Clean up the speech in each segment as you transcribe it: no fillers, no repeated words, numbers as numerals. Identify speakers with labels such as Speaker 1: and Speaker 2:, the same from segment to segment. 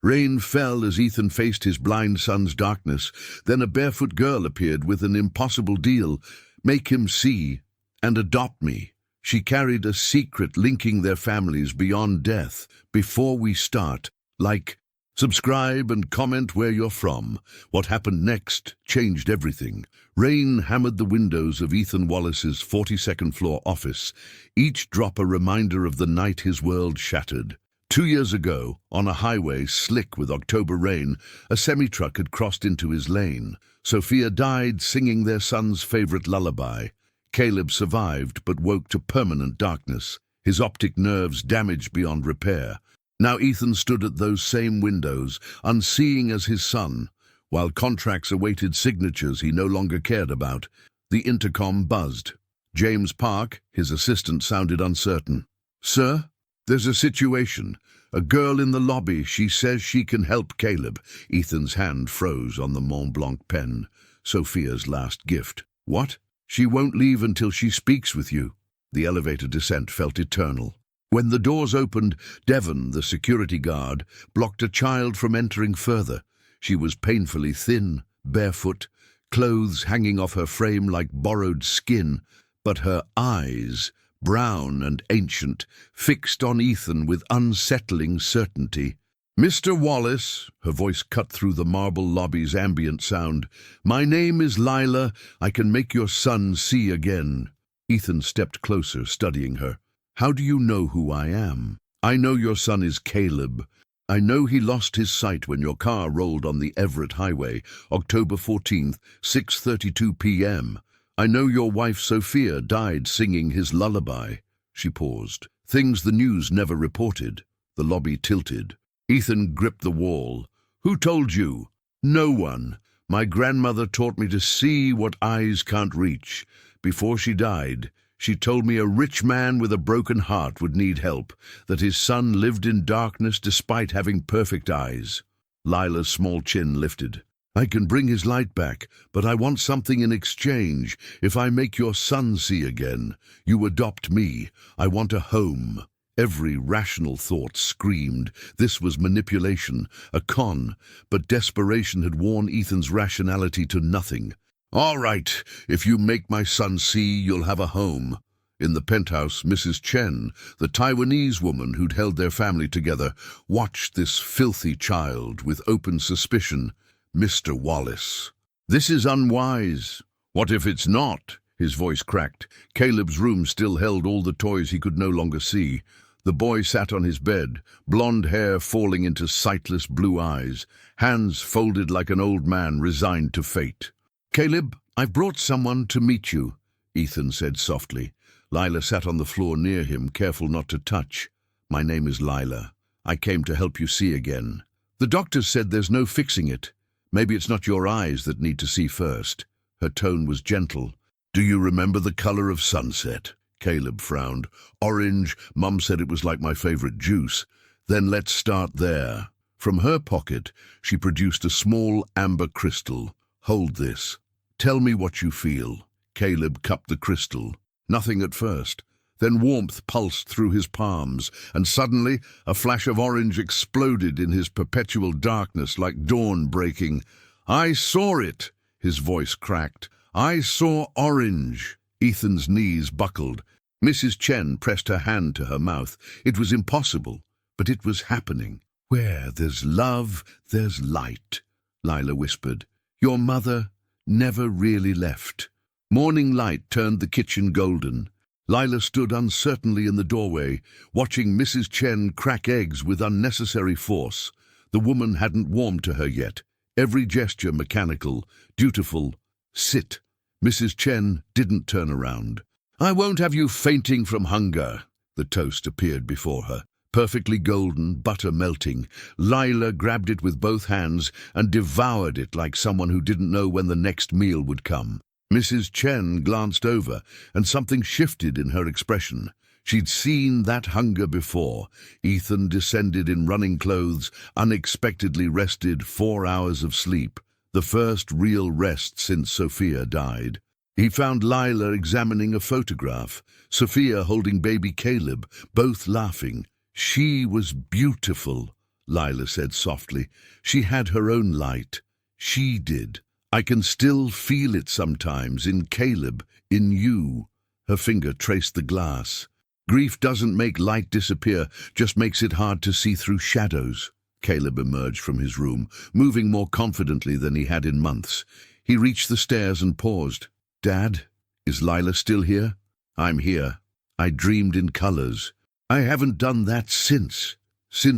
Speaker 1: Rain fell as Ethan faced his blind son's darkness. Then a barefoot girl appeared with an impossible deal. Make him see and adopt me. She carried a secret linking their families beyond death. Before we start, like, subscribe and comment where you're from. What happened next changed everything. Rain hammered the windows of Ethan Wallace's 42nd floor office, each drop a reminder of the night his world shattered. 2 years ago, on a highway slick with October rain, a semi-truck had crossed into his lane. Sophia died singing their son's favorite lullaby. Caleb survived but woke to permanent darkness, his optic nerves damaged beyond repair. Now Ethan stood at those same windows, unseeing as his son, while contracts awaited signatures he no longer cared about. The intercom buzzed. James Park, his assistant, sounded uncertain. "Sir, there's a situation. A girl in the lobby. She says she can help Caleb." Ethan's hand froze on the Mont Blanc pen, Sophia's last gift. "What?" "She won't leave until she speaks with you." The elevator descent felt eternal. When the doors opened, Devon, the security guard, blocked a child from entering further. She was painfully thin, barefoot, clothes hanging off her frame like borrowed skin, but her eyes, brown and ancient, fixed on Ethan with unsettling certainty. "Mr. Wallace," her voice cut through the marble lobby's ambient sound, "my name is Lila. I can make your son see again." Ethan stepped closer, studying her. "How do you know who I am?" "I know your son is Caleb. I know he lost his sight when your car rolled on the Everett Highway, October 14th, 6:32 p.m. I know your wife Sophia died singing his lullaby." She paused. "Things the news never reported." The lobby tilted. Ethan gripped the wall. "Who told you?" "No one. My grandmother taught me to see what eyes can't reach. Before she died, she told me a rich man with a broken heart would need help, that his son lived in darkness despite having perfect eyes." Lila's small chin lifted. "I can bring his light back, but I want something in exchange. If I make your son see again, you adopt me. I want a home." Every rational thought screamed this was manipulation, a con, but desperation had worn Ethan's rationality to nothing. "All right, if you make my son see, you'll have a home." In the penthouse, Mrs. Chen, the Taiwanese woman who'd held their family together, watched this filthy child with open suspicion. "Mr. Wallace, this is unwise." "What if it's not?" His voice cracked. Caleb's room still held all the toys he could no longer see. The boy sat on his bed, blonde hair falling into sightless blue eyes, hands folded like an old man resigned to fate. "Caleb, I've brought someone to meet you," Ethan said softly. Lila sat on the floor near him, careful not to touch. "My name is Lila. I came to help you see again. The doctors said there's no fixing it. Maybe it's not your eyes that need to see first." Her tone was gentle. "Do you remember the color of sunset?" Caleb frowned. "Orange. Mum said it was like my favorite juice." "Then let's start there." From her pocket, she produced a small amber crystal. "Hold this. Tell me what you feel." Caleb cupped the crystal. Nothing at first. Then warmth pulsed through his palms, and suddenly a flash of orange exploded in his perpetual darkness like dawn breaking. "I saw it!" His voice cracked. "I saw orange." Ethan's knees buckled. Mrs. Chen pressed her hand to her mouth. It was impossible, but it was happening. "Where there's love, there's light," Lila whispered. "Your mother never really left." Morning light turned the kitchen golden. Lila stood uncertainly in the doorway, watching Mrs. Chen crack eggs with unnecessary force. The woman hadn't warmed to her yet. Every gesture mechanical, dutiful. "Sit." Mrs. Chen didn't turn around. "I won't have you fainting from hunger." The toast appeared before her, perfectly golden, butter melting. Lila grabbed it with both hands and devoured it like someone who didn't know when the next meal would come. Mrs. Chen glanced over, and something shifted in her expression. She'd seen that hunger before. Ethan descended in running clothes, unexpectedly rested 4 hours of sleep, the first real rest since Sophia died. He found Lila examining a photograph, Sophia holding baby Caleb, both laughing. She was beautiful. Lila said softly. She had her own light. She did. I can still feel it sometimes, in Caleb, in you. Her finger traced the glass. Grief doesn't make light disappear, just makes it hard to see through shadows. Caleb emerged from his room, moving more confidently than he had in months. He reached the stairs and paused. Dad, is Lila still here? I'm here. I dreamed in colors. I haven't done that since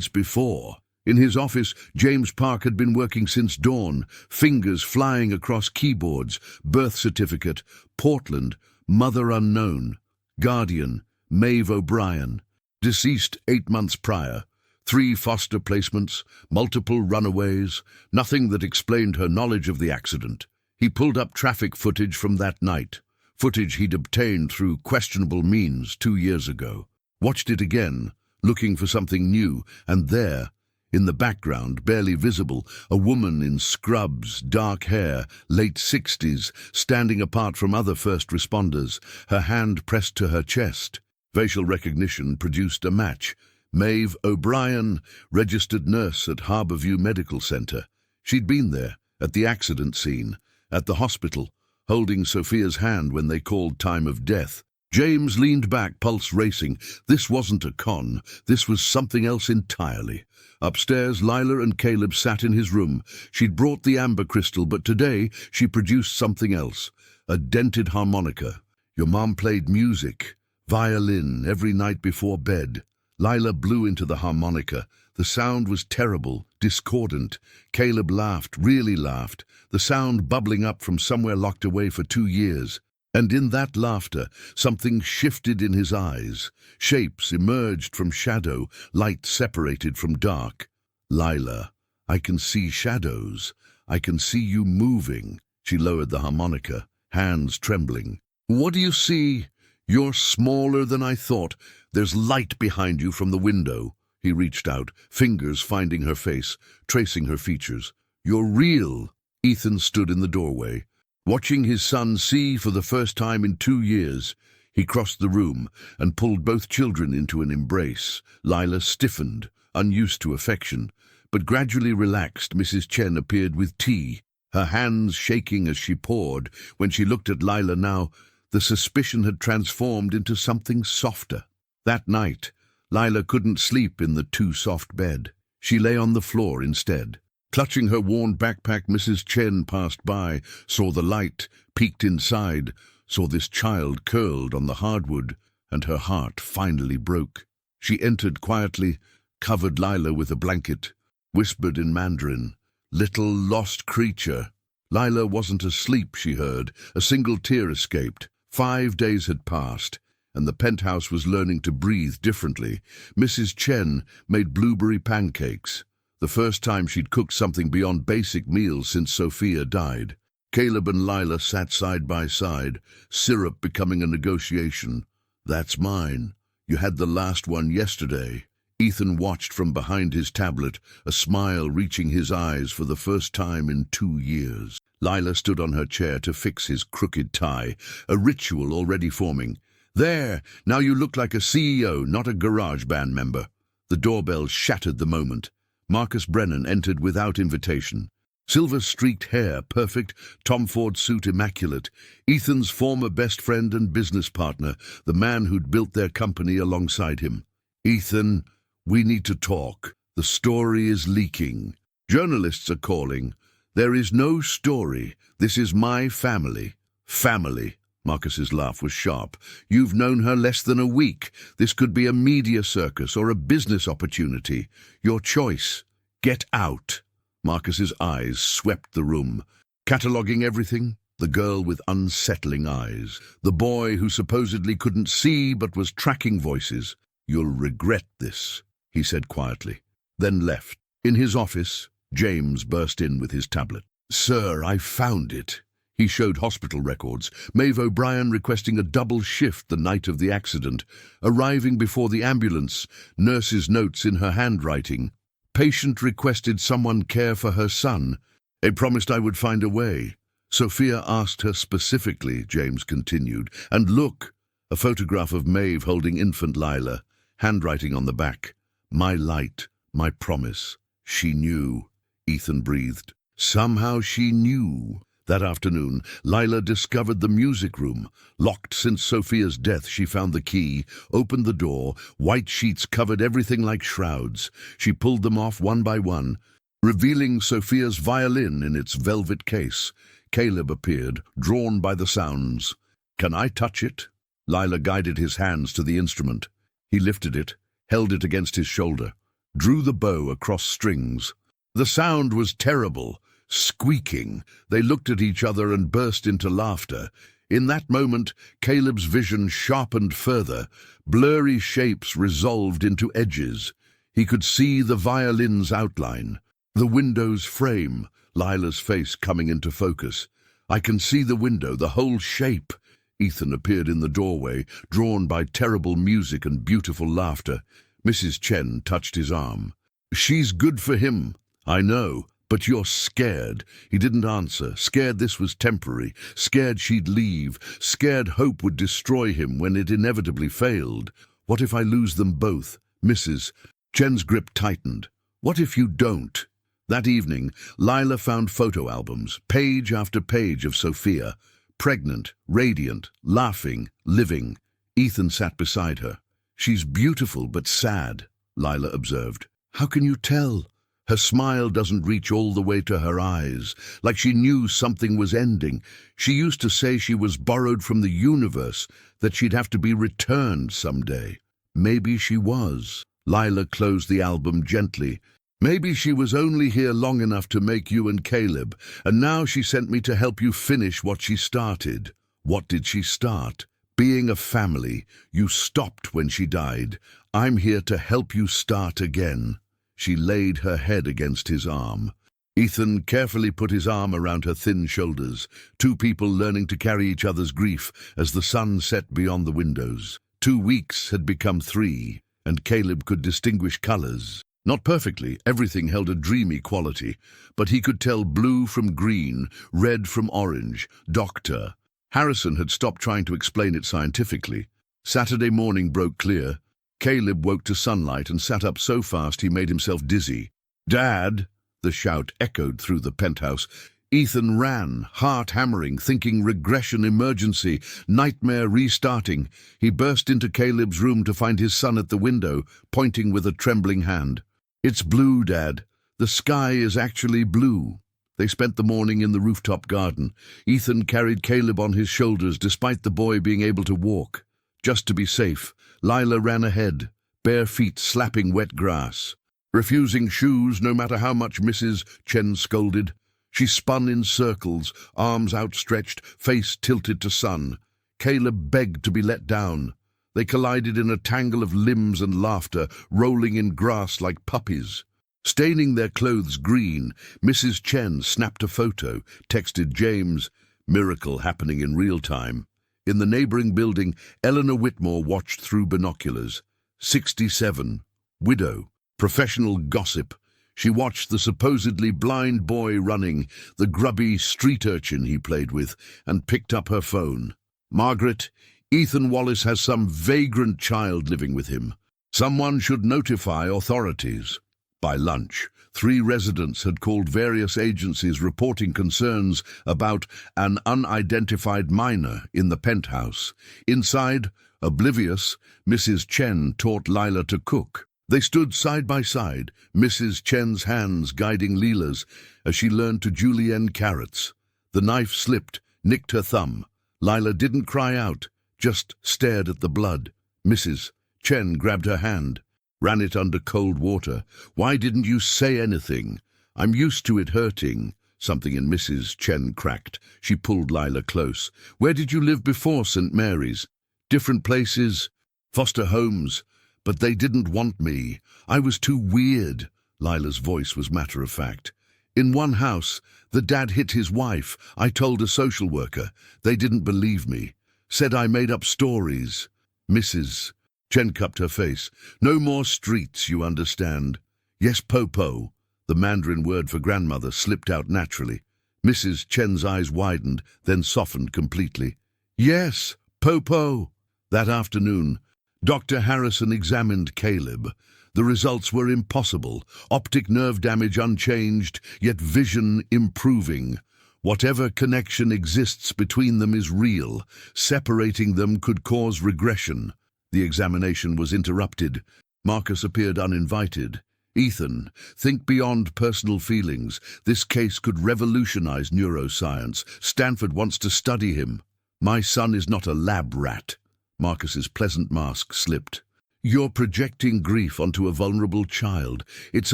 Speaker 1: before. In his office, James Park had been working since dawn, fingers flying across keyboards, birth certificate, Portland, mother unknown, guardian, Maeve O'Brien, deceased 8 months prior, 3 foster placements, multiple runaways, nothing that explained her knowledge of the accident. He pulled up traffic footage from that night, footage he'd obtained through questionable means 2 years ago. Watched it again, looking for something new, and there, in the background, barely visible, a woman in scrubs, dark hair, late 60s, standing apart from other first responders, her hand pressed to her chest. Facial recognition produced a match. Maeve O'Brien, registered nurse at Harborview Medical Center. She'd been there, at the accident scene, at the hospital, holding Sophia's hand when they called time of death. James leaned back, pulse racing. This wasn't a con. This was something else entirely. Upstairs, Lila and Caleb sat in his room. She'd brought the amber crystal, but today she produced something else. A dented harmonica. Your mom played music, violin, every night before bed. Lila blew into the harmonica. The sound was terrible, discordant. Caleb laughed, really laughed, the sound bubbling up from somewhere locked away for 2 years. And in that laughter, something shifted in his eyes. Shapes emerged from shadow, light separated from dark. Lila, I can see shadows. I can see you moving. She lowered the harmonica, hands trembling. What do you see? You're smaller than I thought. There's light behind you from the window. He reached out, fingers finding her face, tracing her features. You're real. Ethan stood in the doorway, watching his son see for the first time in 2 years. He crossed the room and pulled both children into an embrace. Lila stiffened, unused to affection, but gradually relaxed. Mrs. Chen appeared with tea, her hands shaking as she poured. When she looked at Lila now, the suspicion had transformed into something softer. That night, Lila couldn't sleep in the too-soft bed. She lay on the floor instead. Clutching her worn backpack, Mrs. Chen passed by, saw the light, peeked inside, saw this child curled on the hardwood, and her heart finally broke. She entered quietly, covered Lila with a blanket, whispered in Mandarin, "Little lost creature." Lila wasn't asleep, she heard. A single tear escaped. 5 days had passed, and the penthouse was learning to breathe differently. Mrs. Chen made blueberry pancakes, the first time she'd cooked something beyond basic meals since Sophia died. Caleb and Lila sat side by side, syrup becoming a negotiation. "That's mine. You had the last one yesterday." Ethan watched from behind his tablet, a smile reaching his eyes for the first time in 2 years. Lila stood on her chair to fix his crooked tie, a ritual already forming. "There, now you look like a CEO, not a garage band member." The doorbell shattered the moment. Marcus Brennan entered without invitation. Silver-streaked hair, perfect, Tom Ford suit immaculate. Ethan's former best friend and business partner, the man who'd built their company alongside him. "Ethan, we need to talk. The story is leaking. Journalists are calling. There is no story. This is my family." "Family." Marcus's laugh was sharp. "You've known her less than a week. This could be a media circus or a business opportunity. Your choice. Get out." Marcus's eyes swept the room, cataloguing everything. The girl with unsettling eyes. The boy who supposedly couldn't see but was tracking voices. "You'll regret this," he said quietly, then left. In his office, James burst in with his tablet. "Sir, I found it." He showed hospital records. Maeve O'Brien requesting a double shift the night of the accident. Arriving before the ambulance. Nurse's notes in her handwriting. Patient requested someone care for her son. "I promised I would find a way." Sophia asked her specifically, James continued. "And look," a photograph of Maeve holding infant Lila, handwriting on the back. "My light, My promise. She knew, Ethan breathed. Somehow she knew. That afternoon, Lila discovered the music room. Locked since Sophia's death, she found the key, opened the door. White sheets covered everything like shrouds. She pulled them off one by one, revealing Sophia's violin in its velvet case. Caleb appeared, drawn by the sounds. "Can I touch it?" Lila guided his hands to the instrument. He lifted it, held it against his shoulder, drew the bow across strings. The sound was terrible, squeaking. They looked at each other and burst into laughter. In that moment, Caleb's vision sharpened further. Blurry shapes resolved into edges. He could see the violin's outline, the window's frame, Lila's face coming into focus. "I can see the window, the whole shape." Ethan appeared in the doorway, drawn by terrible music and beautiful laughter. Mrs. Chen touched his arm. "She's good for him, I know, but you're scared." He didn't answer, scared this was temporary, scared she'd leave, scared hope would destroy him when it inevitably failed. "What if I lose them both?" Mrs. Chen's grip tightened. "What if you don't?" That evening, Lila found photo albums, page after page of Sophia, pregnant, radiant, laughing, living. Ethan sat beside her. "She's beautiful but sad," Lila observed. "How can you tell?" Her smile doesn't reach all the way to her eyes, like she knew something was ending. She used to say she was borrowed from the universe, that she'd have to be returned someday. Maybe she was. Lila closed the album gently. "Maybe she was only here long enough to make you and Caleb, and now she sent me to help you finish what she started." "What did she start?" "Being a family. You stopped when she died. I'm here to help you start again." She laid her head against his arm. Ethan carefully put his arm around her thin shoulders, two people learning to carry each other's grief as the sun set beyond the windows. 2 weeks had become 3, and Caleb could distinguish colors. Not perfectly, everything held a dreamy quality, but he could tell blue from green, red from orange. Doctor. Harrison had stopped trying to explain it scientifically. Saturday morning broke clear. Caleb woke to sunlight and sat up so fast he made himself dizzy. "Dad!" The shout echoed through the penthouse. Ethan ran, heart hammering, thinking regression emergency, nightmare restarting. He burst into Caleb's room to find his son at the window, pointing with a trembling hand. "It's blue, Dad. The sky is actually blue." They spent the morning in the rooftop garden. Ethan carried Caleb on his shoulders despite the boy being able to walk. Just to be safe, Lila ran ahead, bare feet slapping wet grass. Refusing shoes no matter how much Mrs. Chen scolded. She spun in circles, arms outstretched, face tilted to sun. Caleb begged to be let down. They collided in a tangle of limbs and laughter, rolling in grass like puppies. Staining their clothes green, Mrs. Chen snapped a photo, texted James, miracle happening in real time. In the neighboring building, Eleanor Whitmore watched through binoculars. 67, widow, professional gossip. She watched the supposedly blind boy running, the grubby street urchin he played with, and picked up her phone. "Margaret, Ethan Wallace has some vagrant child living with him. Someone should notify authorities." By lunch, 3 residents had called various agencies reporting concerns about an unidentified minor in the penthouse. Inside, oblivious, Mrs. Chen taught Lila to cook. They stood side by side, Mrs. Chen's hands guiding Lila's as she learned to julienne carrots. The knife slipped, nicked her thumb. Lila didn't cry out, just stared at the blood. Mrs. Chen grabbed her hand, ran it under cold water. "Why didn't you say anything? I'm used to it hurting." Something in Mrs. Chen cracked. She pulled Lila close. "Where did you live before St. Mary's?" "Different places. Foster homes. But they didn't want me. I was too weird." Lila's voice was matter-of-fact. "In one house, the dad hit his wife. I told a social worker. They didn't believe me. Said I made up stories." Mrs. Chen cupped her face. "No more streets, you understand." "Yes, Popo." The Mandarin word for grandmother slipped out naturally. Mrs. Chen's eyes widened, then softened completely. "Yes, Popo." That afternoon, Dr. Harrison examined Caleb. The results were impossible. Optic nerve damage unchanged, yet vision improving. Whatever connection exists between them is real. Separating them could cause regression. The examination was interrupted. Marcus appeared uninvited. Ethan, think beyond personal feelings. This case could revolutionize neuroscience. Stanford wants to study him. My son is not a lab rat. Marcus's pleasant mask slipped. You're projecting grief onto a vulnerable child. It's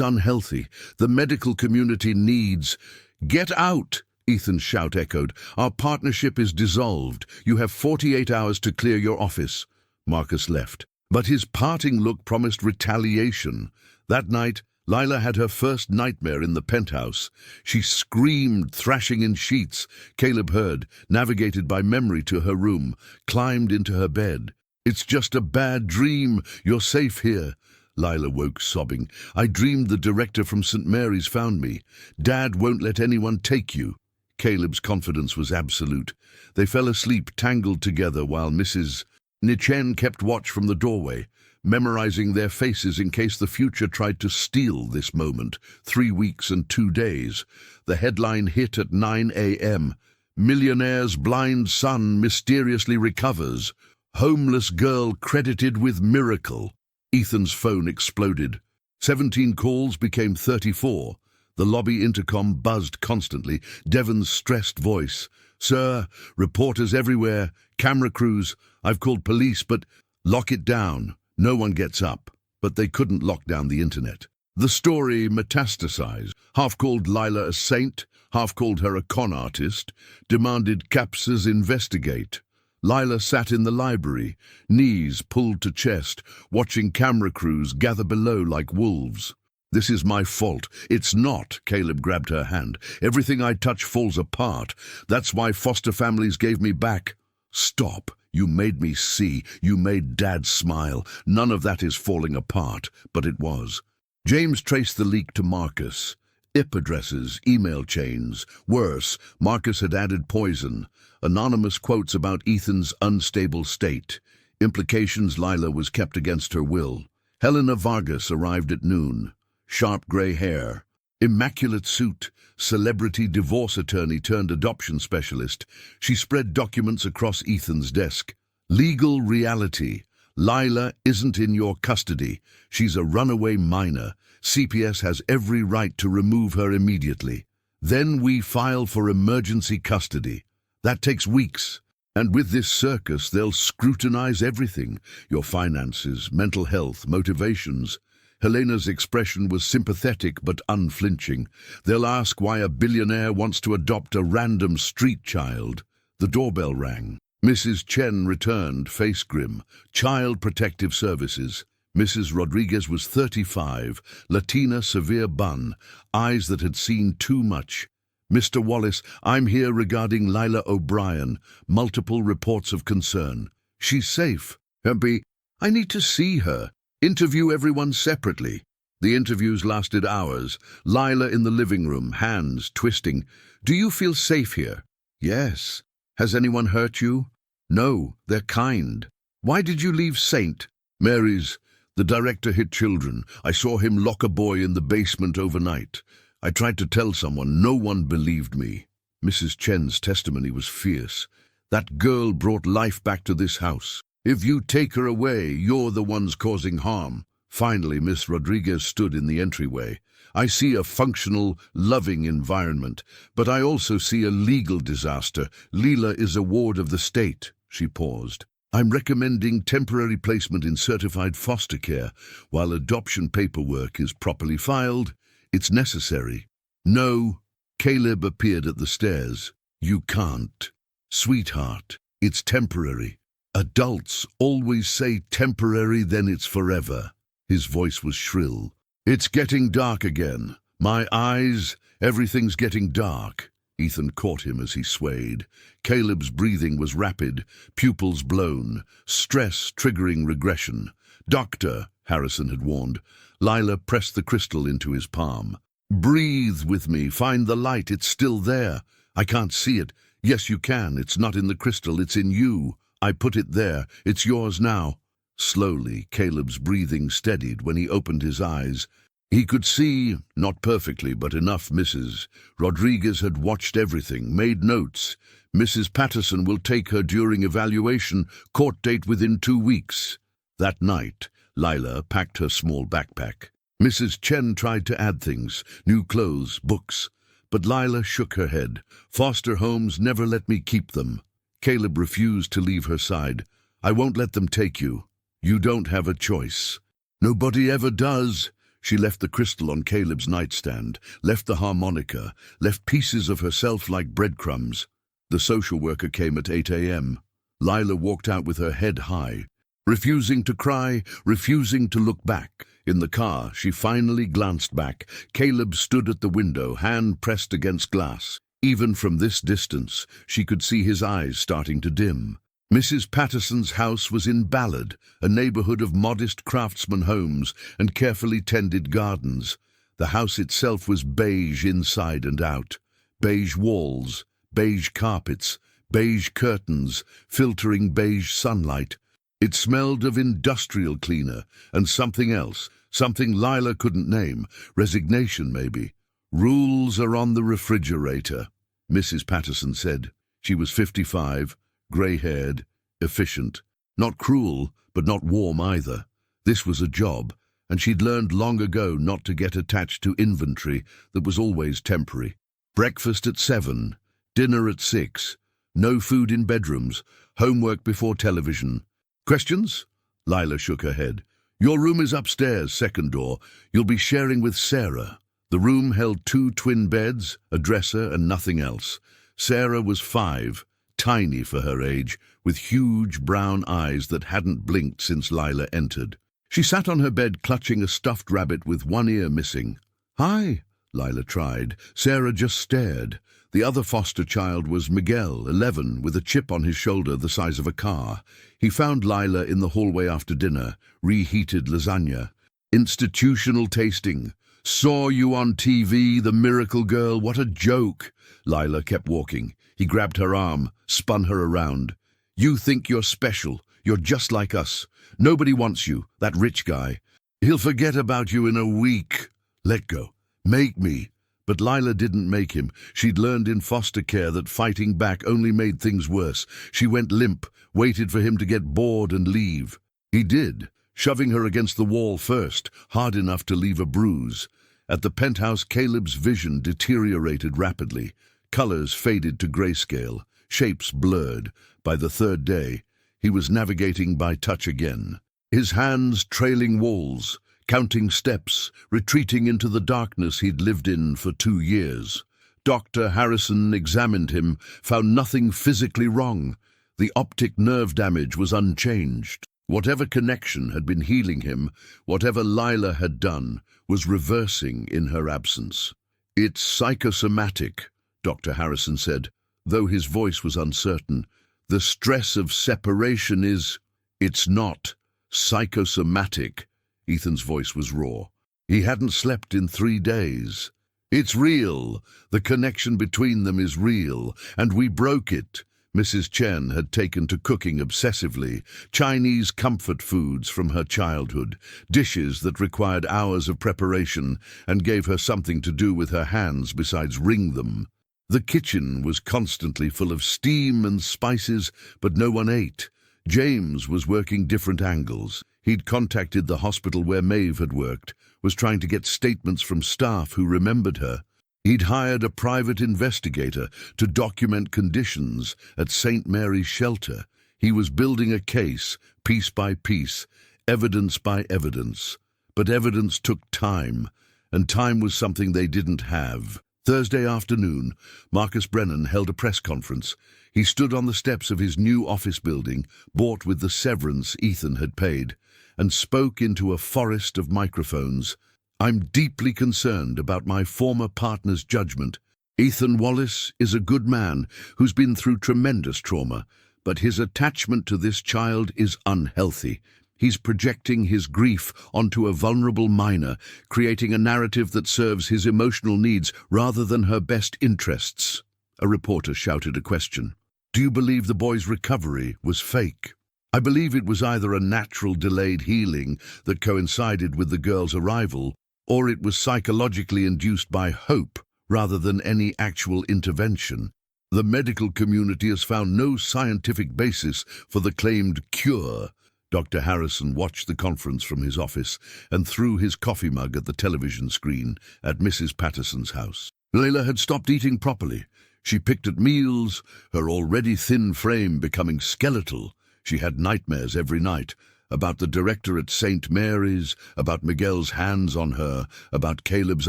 Speaker 1: unhealthy. The medical community needs... Get out! Ethan's shout echoed. Our partnership is dissolved. You have 48 hours to clear your office. Marcus left. But his parting look promised retaliation. That night, Lila had her first nightmare in the penthouse. She screamed, thrashing in sheets. Caleb heard, navigated by memory to her room, climbed into her bed. It's just a bad dream. You're safe here. Lila woke sobbing. I dreamed the director from St. Mary's found me. Dad won't let anyone take you. Caleb's confidence was absolute. They fell asleep tangled together while Mrs. Nichen kept watch from the doorway, memorizing their faces in case the future tried to steal this moment. 3 weeks and 2 days. The headline hit at 9 a.m. Millionaire's blind son mysteriously recovers. Homeless girl credited with miracle. Ethan's phone exploded. 17 calls became 34. The lobby intercom buzzed constantly. Devon's stressed voice. Sir, reporters everywhere, camera crews. I've called police, but lock it down. No one gets up. But they couldn't lock down the internet. The story metastasized. Half called Lila a saint, half called her a con artist, demanded capses investigate. Lila sat in the library, knees pulled to chest, watching camera crews gather below like wolves. This is my fault. It's not. Caleb grabbed her hand. Everything I touch falls apart. That's why foster families gave me back. Stop. You made me see. You made Dad smile. None of that is falling apart, but it was. James traced the leak to Marcus. IP addresses, email chains. Worse, Marcus had added poison. Anonymous quotes about Ethan's unstable state. Implications Lila was kept against her will. Helena Vargas arrived at noon. Sharp gray hair, immaculate suit, celebrity divorce attorney turned adoption specialist. She spread documents across Ethan's desk. Legal reality. Lila isn't in your custody. She's a runaway minor. CPS has every right to remove her immediately. Then we file for emergency custody. That takes weeks. And with this circus, they'll scrutinize everything. Your finances, mental health, motivations. Helena's expression was sympathetic but unflinching. They'll ask why a billionaire wants to adopt a random street child. The doorbell rang. Mrs. Chen returned, face grim. Child Protective Services. Mrs. Rodriguez was 35, Latina, severe bun, eyes that had seen too much. Mr. Wallace, I'm here regarding Lila O'Brien. Multiple reports of concern. She's safe. Hempy, I need to see her. Interview everyone separately. The interviews lasted hours. Lila in the living room, hands twisting. Do you feel safe here? Yes. Has anyone hurt you? No, they're kind. Why did you leave Saint? Mary's. The director hit children. I saw him lock a boy in the basement overnight. I tried to tell someone. No one believed me. Mrs. Chen's testimony was fierce. That girl brought life back to this house. If you take her away, you're the ones causing harm. Finally, Miss Rodriguez stood in the entryway. I see a functional, loving environment, but I also see a legal disaster. Lila is a ward of the state. She paused. I'm recommending temporary placement in certified foster care. While adoption paperwork is properly filed, it's necessary. No. Caleb appeared at the stairs. You can't. Sweetheart, it's temporary. Adults always say temporary, then it's forever. His voice was shrill. It's getting dark again. My eyes, everything's getting dark. Ethan caught him as he swayed. Caleb's breathing was rapid, pupils blown, stress triggering regression. Doctor, Harrison had warned. Lila pressed the crystal into his palm. Breathe with me, find the light, it's still there. I can't see it. Yes, you can, it's not in the crystal, it's in you. I put it there, it's yours now. Slowly, Caleb's breathing steadied when he opened his eyes. He could see, not perfectly, but enough. Mrs. Rodriguez had watched everything, made notes. Mrs. Patterson will take her during evaluation, court date within 2 weeks. That night, Lila packed her small backpack. Mrs. Chen tried to add things, new clothes, books. But Lila shook her head. Foster homes never let me keep them. Caleb refused to leave her side. I won't let them take you. You don't have a choice. Nobody ever does. She left the crystal on Caleb's nightstand, left the harmonica, left pieces of herself like breadcrumbs. The social worker came at 8 a.m. Lila walked out with her head high, refusing to cry, refusing to look back. In the car, she finally glanced back. Caleb stood at the window, hand pressed against glass. Even from this distance, she could see his eyes starting to dim. Mrs. Patterson's house was in Ballard, a neighborhood of modest craftsman homes and carefully tended gardens. The house itself was beige inside and out. Beige walls, beige carpets, beige curtains, filtering beige sunlight. It smelled of industrial cleaner and something else, something Lila couldn't name. Resignation, maybe. Rules are on the refrigerator, Mrs. Patterson said. She was 55, grey-haired, efficient. Not cruel, but not warm either. This was a job, and she'd learned long ago not to get attached to inventory that was always temporary. Breakfast at 7, dinner at 6, no food in bedrooms, homework before television. Questions? Lila shook her head. Your room is upstairs, second door. You'll be sharing with Sarah. The room held 2 twin beds, a dresser, and nothing else. Sarah was 5, tiny for her age, with huge brown eyes that hadn't blinked since Lila entered. She sat on her bed clutching a stuffed rabbit with one ear missing. Hi, Lila tried. Sarah just stared. The other foster child was Miguel, 11, with a chip on his shoulder the size of a car. He found Lila in the hallway after dinner, reheated lasagna. Institutional tasting. Saw you on TV, the miracle girl, what a joke. Lila kept walking. He grabbed her arm, spun her around. You think you're special. You're just like us. Nobody wants you, that rich guy. He'll forget about you in a week. Let go. Make me. But Lila didn't make him. She'd learned in foster care that fighting back only made things worse. She went limp, waited for him to get bored and leave. He did, shoving her against the wall first, hard enough to leave a bruise. At the penthouse, Caleb's vision deteriorated rapidly. Colors faded to grayscale, shapes blurred. By the 3rd day, he was navigating by touch again. His hands trailing walls, counting steps, retreating into the darkness he'd lived in for 2 years. Dr. Harrison examined him, found nothing physically wrong. The optic nerve damage was unchanged. Whatever connection had been healing him, whatever Lila had done, was reversing in her absence. It's psychosomatic, Dr. Harrison said, though his voice was uncertain. The stress of separation is... It's not psychosomatic. Ethan's voice was raw. He hadn't slept in 3 days. It's real. The connection between them is real, and we broke it. Mrs. Chen had taken to cooking obsessively, Chinese comfort foods from her childhood, dishes that required hours of preparation and gave her something to do with her hands besides wring them. The kitchen was constantly full of steam and spices, but no one ate. James was working different angles. He'd contacted the hospital where Maeve had worked, was trying to get statements from staff who remembered her. He'd hired a private investigator to document conditions at St. Mary's Shelter. He was building a case, piece by piece, evidence by evidence. But evidence took time, and time was something they didn't have. Thursday afternoon, Marcus Brennan held a press conference. He stood on the steps of his new office building, bought with the severance Ethan had paid, and spoke into a forest of microphones. I'm deeply concerned about my former partner's judgment. Ethan Wallace is a good man who's been through tremendous trauma, but his attachment to this child is unhealthy. He's projecting his grief onto a vulnerable minor, creating a narrative that serves his emotional needs rather than her best interests. A reporter shouted a question. Do you believe the boy's recovery was fake? I believe it was either a natural delayed healing that coincided with the girl's arrival, or it was psychologically induced by hope rather than any actual intervention. The medical community has found no scientific basis for the claimed cure. Dr. Harrison watched the conference from his office and threw his coffee mug at the television screen at Mrs. Patterson's house. Layla had stopped eating properly. She picked at meals, her already thin frame becoming skeletal. She had nightmares every night, about the director at St. Mary's, about Miguel's hands on her, about Caleb's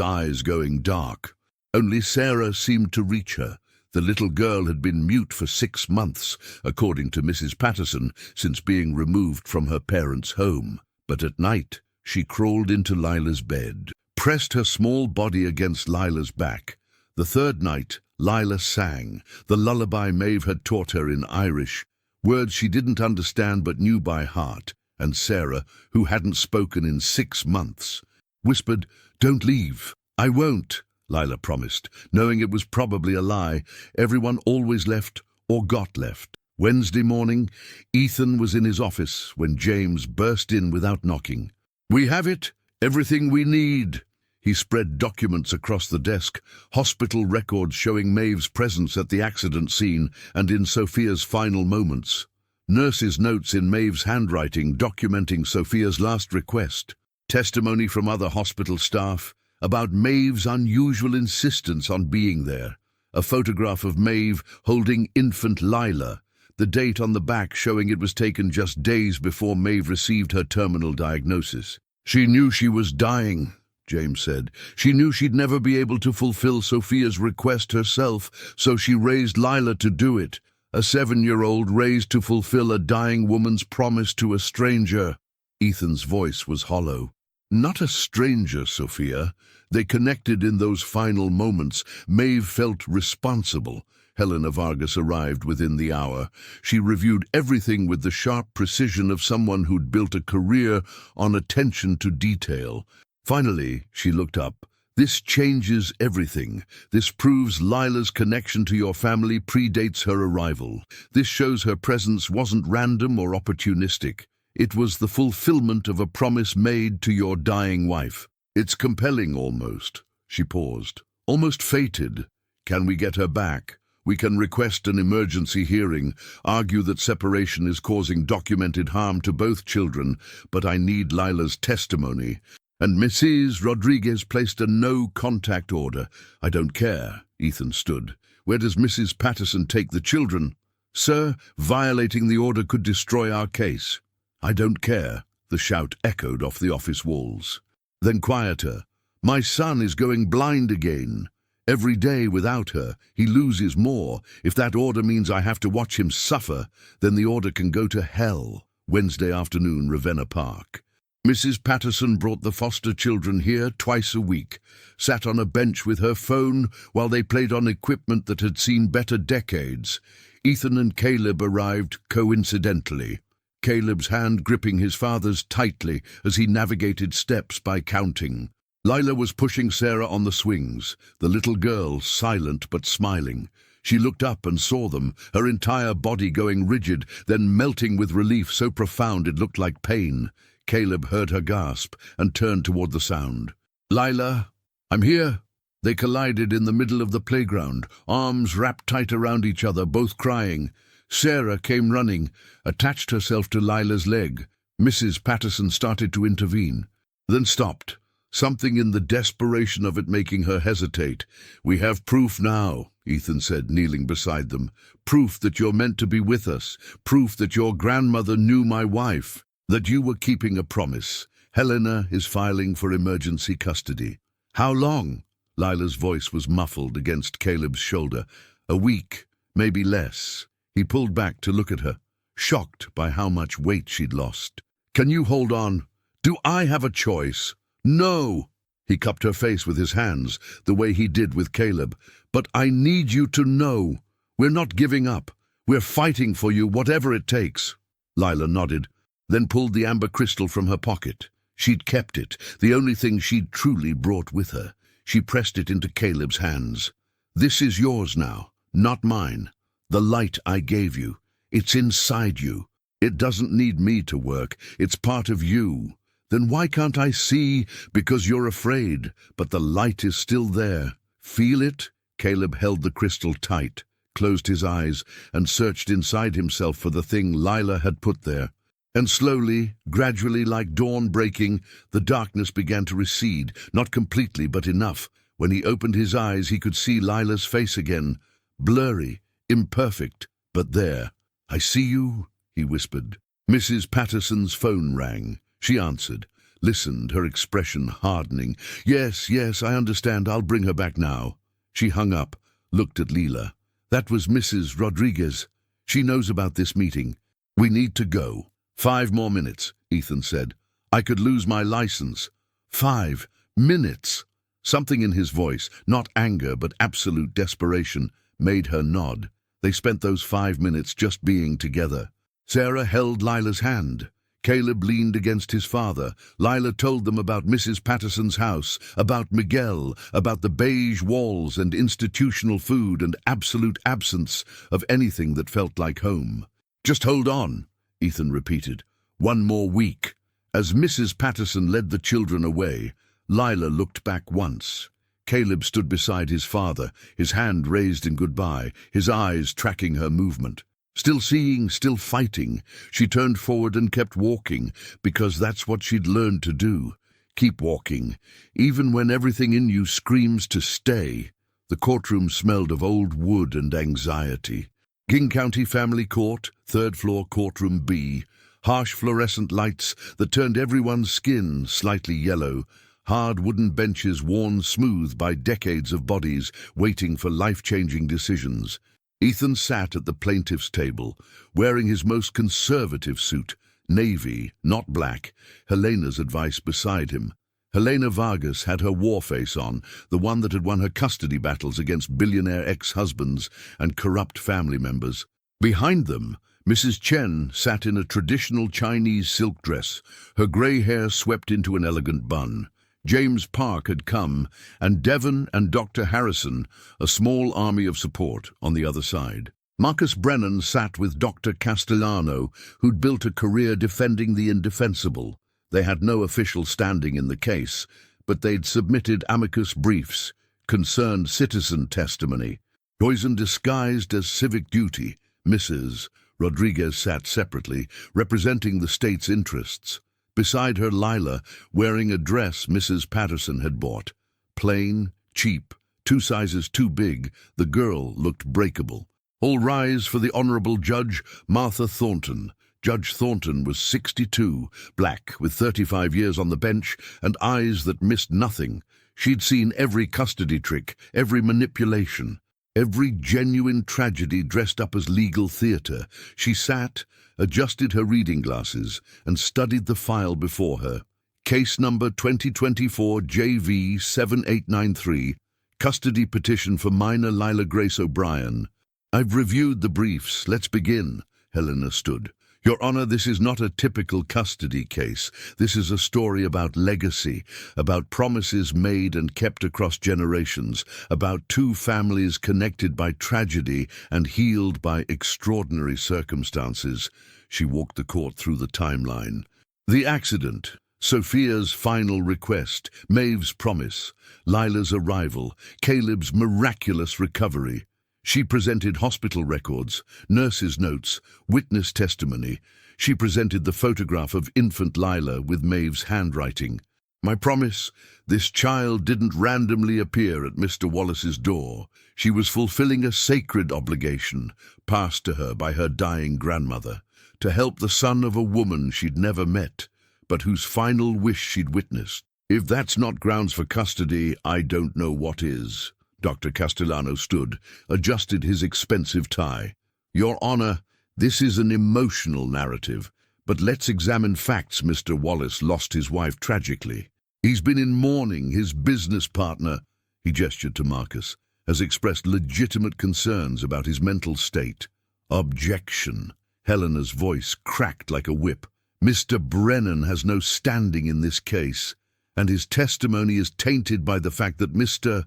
Speaker 1: eyes going dark. Only Sarah seemed to reach her. The little girl had been mute for 6 months, according to Mrs. Patterson, since being removed from her parents' home. But at night, she crawled into Lila's bed, pressed her small body against Lila's back. The third night, Lila sang, the lullaby Maeve had taught her in Irish, words she didn't understand but knew by heart, and Sarah, who hadn't spoken in 6 months, whispered, "Don't leave." "I won't," Lila promised, knowing it was probably a lie. Everyone always left or got left. Wednesday morning, Ethan was in his office when James burst in without knocking. "We have it, everything we need." He spread documents across the desk, hospital records showing Maeve's presence at the accident scene and in Sophia's final moments. Nurses' notes in Maeve's handwriting documenting Sophia's last request. Testimony from other hospital staff about Maeve's unusual insistence on being there. A photograph of Maeve holding infant Lila, the date on the back showing it was taken just days before Maeve received her terminal diagnosis. "She knew she was dying," James said. "She knew she'd never be able to fulfill Sophia's request herself, so she raised Lila to do it. A 7-year-old raised to fulfill a dying woman's promise to a stranger." Ethan's voice was hollow. "Not a stranger, Sophia. They connected in those final moments. Maeve felt responsible." Helena Vargas arrived within the hour. She reviewed everything with the sharp precision of someone who'd built a career on attention to detail. Finally, she looked up. "This changes everything. This proves Lila's connection to your family predates her arrival. This shows her presence wasn't random or opportunistic. It was the fulfillment of a promise made to your dying wife. It's compelling almost." She paused. "Almost fated. Can we get her back? We can request an emergency hearing, argue that separation is causing documented harm to both children, but I need Lila's testimony." And Mrs. Rodriguez placed a no-contact order. "I don't care," Ethan stood. "Where does Mrs. Patterson take the children?" "Sir, violating the order could destroy our case." "I don't care," the shout echoed off the office walls. Then quieter. "My son is going blind again. Every day without her, he loses more. If that order means I have to watch him suffer, then the order can go to hell." Wednesday afternoon, Ravenna Park. Mrs. Patterson brought the foster children here twice a week, sat on a bench with her phone while they played on equipment that had seen better decades. Ethan and Caleb arrived coincidentally, Caleb's hand gripping his father's tightly as he navigated steps by counting. Lila was pushing Sarah on the swings, the little girl silent but smiling. She looked up and saw them, her entire body going rigid, then melting with relief so profound it looked like pain. Caleb heard her gasp and turned toward the sound. "Lila, I'm here." They collided in the middle of the playground, arms wrapped tight around each other, both crying. Sarah came running, attached herself to Lila's leg. Mrs. Patterson started to intervene, then stopped, something in the desperation of it making her hesitate. "We have proof now," Ethan said, kneeling beside them. "Proof that you're meant to be with us. Proof that your grandmother knew my wife. That you were keeping a promise. Helena is filing for emergency custody." "How long?" Lila's voice was muffled against Caleb's shoulder. "A week, maybe less." He pulled back to look at her, shocked by how much weight she'd lost. "Can you hold on? Do I have a choice?" "No!" He cupped her face with his hands, the way he did with Caleb. "But I need you to know. We're not giving up. We're fighting for you, whatever it takes." Lila nodded, then pulled the amber crystal from her pocket. She'd kept it, the only thing she'd truly brought with her. She pressed it into Caleb's hands. "This is yours now, not mine. The light I gave you. It's inside you. It doesn't need me to work. It's part of you. Then why can't I see? Because you're afraid, but the light is still there. Feel it? Caleb held the crystal tight, closed his eyes, and searched inside himself for the thing Lila had put there. And slowly, gradually, like dawn breaking, the darkness began to recede, not completely, but enough. When he opened his eyes, he could see Lila's face again, blurry, imperfect, but there. "I see you," he whispered. Mrs. Patterson's phone rang. She answered, listened, her expression hardening. Yes, I understand. I'll bring her back now." She hung up, looked at Lila. "That was Mrs. Rodriguez. She knows about this meeting. We need to go." 5 more minutes, Ethan said. "I could lose my license." 5 minutes! Something in his voice, not anger but absolute desperation, made her nod. They spent those 5 minutes just being together. Sarah held Lila's hand. Caleb leaned against his father. Lila told them about Mrs. Patterson's house, about Miguel, about the beige walls and institutional food and absolute absence of anything that felt like home. "Just hold on," Ethan repeated. "1 more week." As Mrs. Patterson led the children away, Lila looked back once. Caleb stood beside his father, his hand raised in goodbye, his eyes tracking her movement. Still seeing, still fighting, she turned forward and kept walking, because that's what she'd learned to do. Keep walking, even when everything in you screams to stay. The courtroom smelled of old wood and anxiety. King County Family Court, 3rd floor, courtroom B. Harsh fluorescent lights that turned everyone's skin slightly yellow. Hard wooden benches worn smooth by decades of bodies waiting for life-changing decisions. Ethan sat at the plaintiff's table, wearing his most conservative suit, navy, not black, Helena's advice beside him. Helena Vargas had her war face on, the one that had won her custody battles against billionaire ex-husbands and corrupt family members. Behind them, Mrs. Chen sat in a traditional Chinese silk dress, her grey hair swept into an elegant bun. James Park had come, and Devon and Dr. Harrison, a small army of support, on the other side. Marcus Brennan sat with Dr. Castellano, who'd built a career defending the indefensible. They had no official standing in the case, but they'd submitted amicus briefs, concerned citizen testimony. Poison disguised as civic duty, Mrs. Rodriguez sat separately, representing the state's interests. Beside her, Lila, wearing a dress Mrs. Patterson had bought. Plain, cheap, 2 sizes too big, the girl looked breakable. All rise for the Honorable Judge Martha Thornton. Judge Thornton was 62, black, with 35 years on the bench and eyes that missed nothing. She'd seen every custody trick, every manipulation, every genuine tragedy dressed up as legal theater. She sat, adjusted her reading glasses, and studied the file before her. Case number 2024 JV 7893, custody petition for minor Lila Grace O'Brien. "I've reviewed the briefs. Let's begin." Helena stood. "Your Honor, this is not a typical custody case. This is a story about legacy, about promises made and kept across generations, about 2 families connected by tragedy and healed by extraordinary circumstances." She walked the court through the timeline. The accident, Sophia's final request, Maeve's promise, Lila's arrival, Caleb's miraculous recovery. She presented hospital records, nurses' notes, witness testimony. She presented the photograph of infant Lila with Maeve's handwriting. "My promise, this child didn't randomly appear at Mr. Wallace's door. She was fulfilling a sacred obligation, passed to her by her dying grandmother, to help the son of a woman she'd never met, but whose final wish she'd witnessed. If that's not grounds for custody, I don't know what is." Dr. Castellano stood, adjusted his expensive tie. "Your Honor, this is an emotional narrative, but let's examine facts. Mr. Wallace lost his wife tragically. He's been in mourning. His business partner," he gestured to Marcus, "has expressed legitimate concerns about his mental state." "Objection." Helena's voice cracked like a whip. "Mr. Brennan has no standing in this case, and his testimony is tainted by the fact that Mr.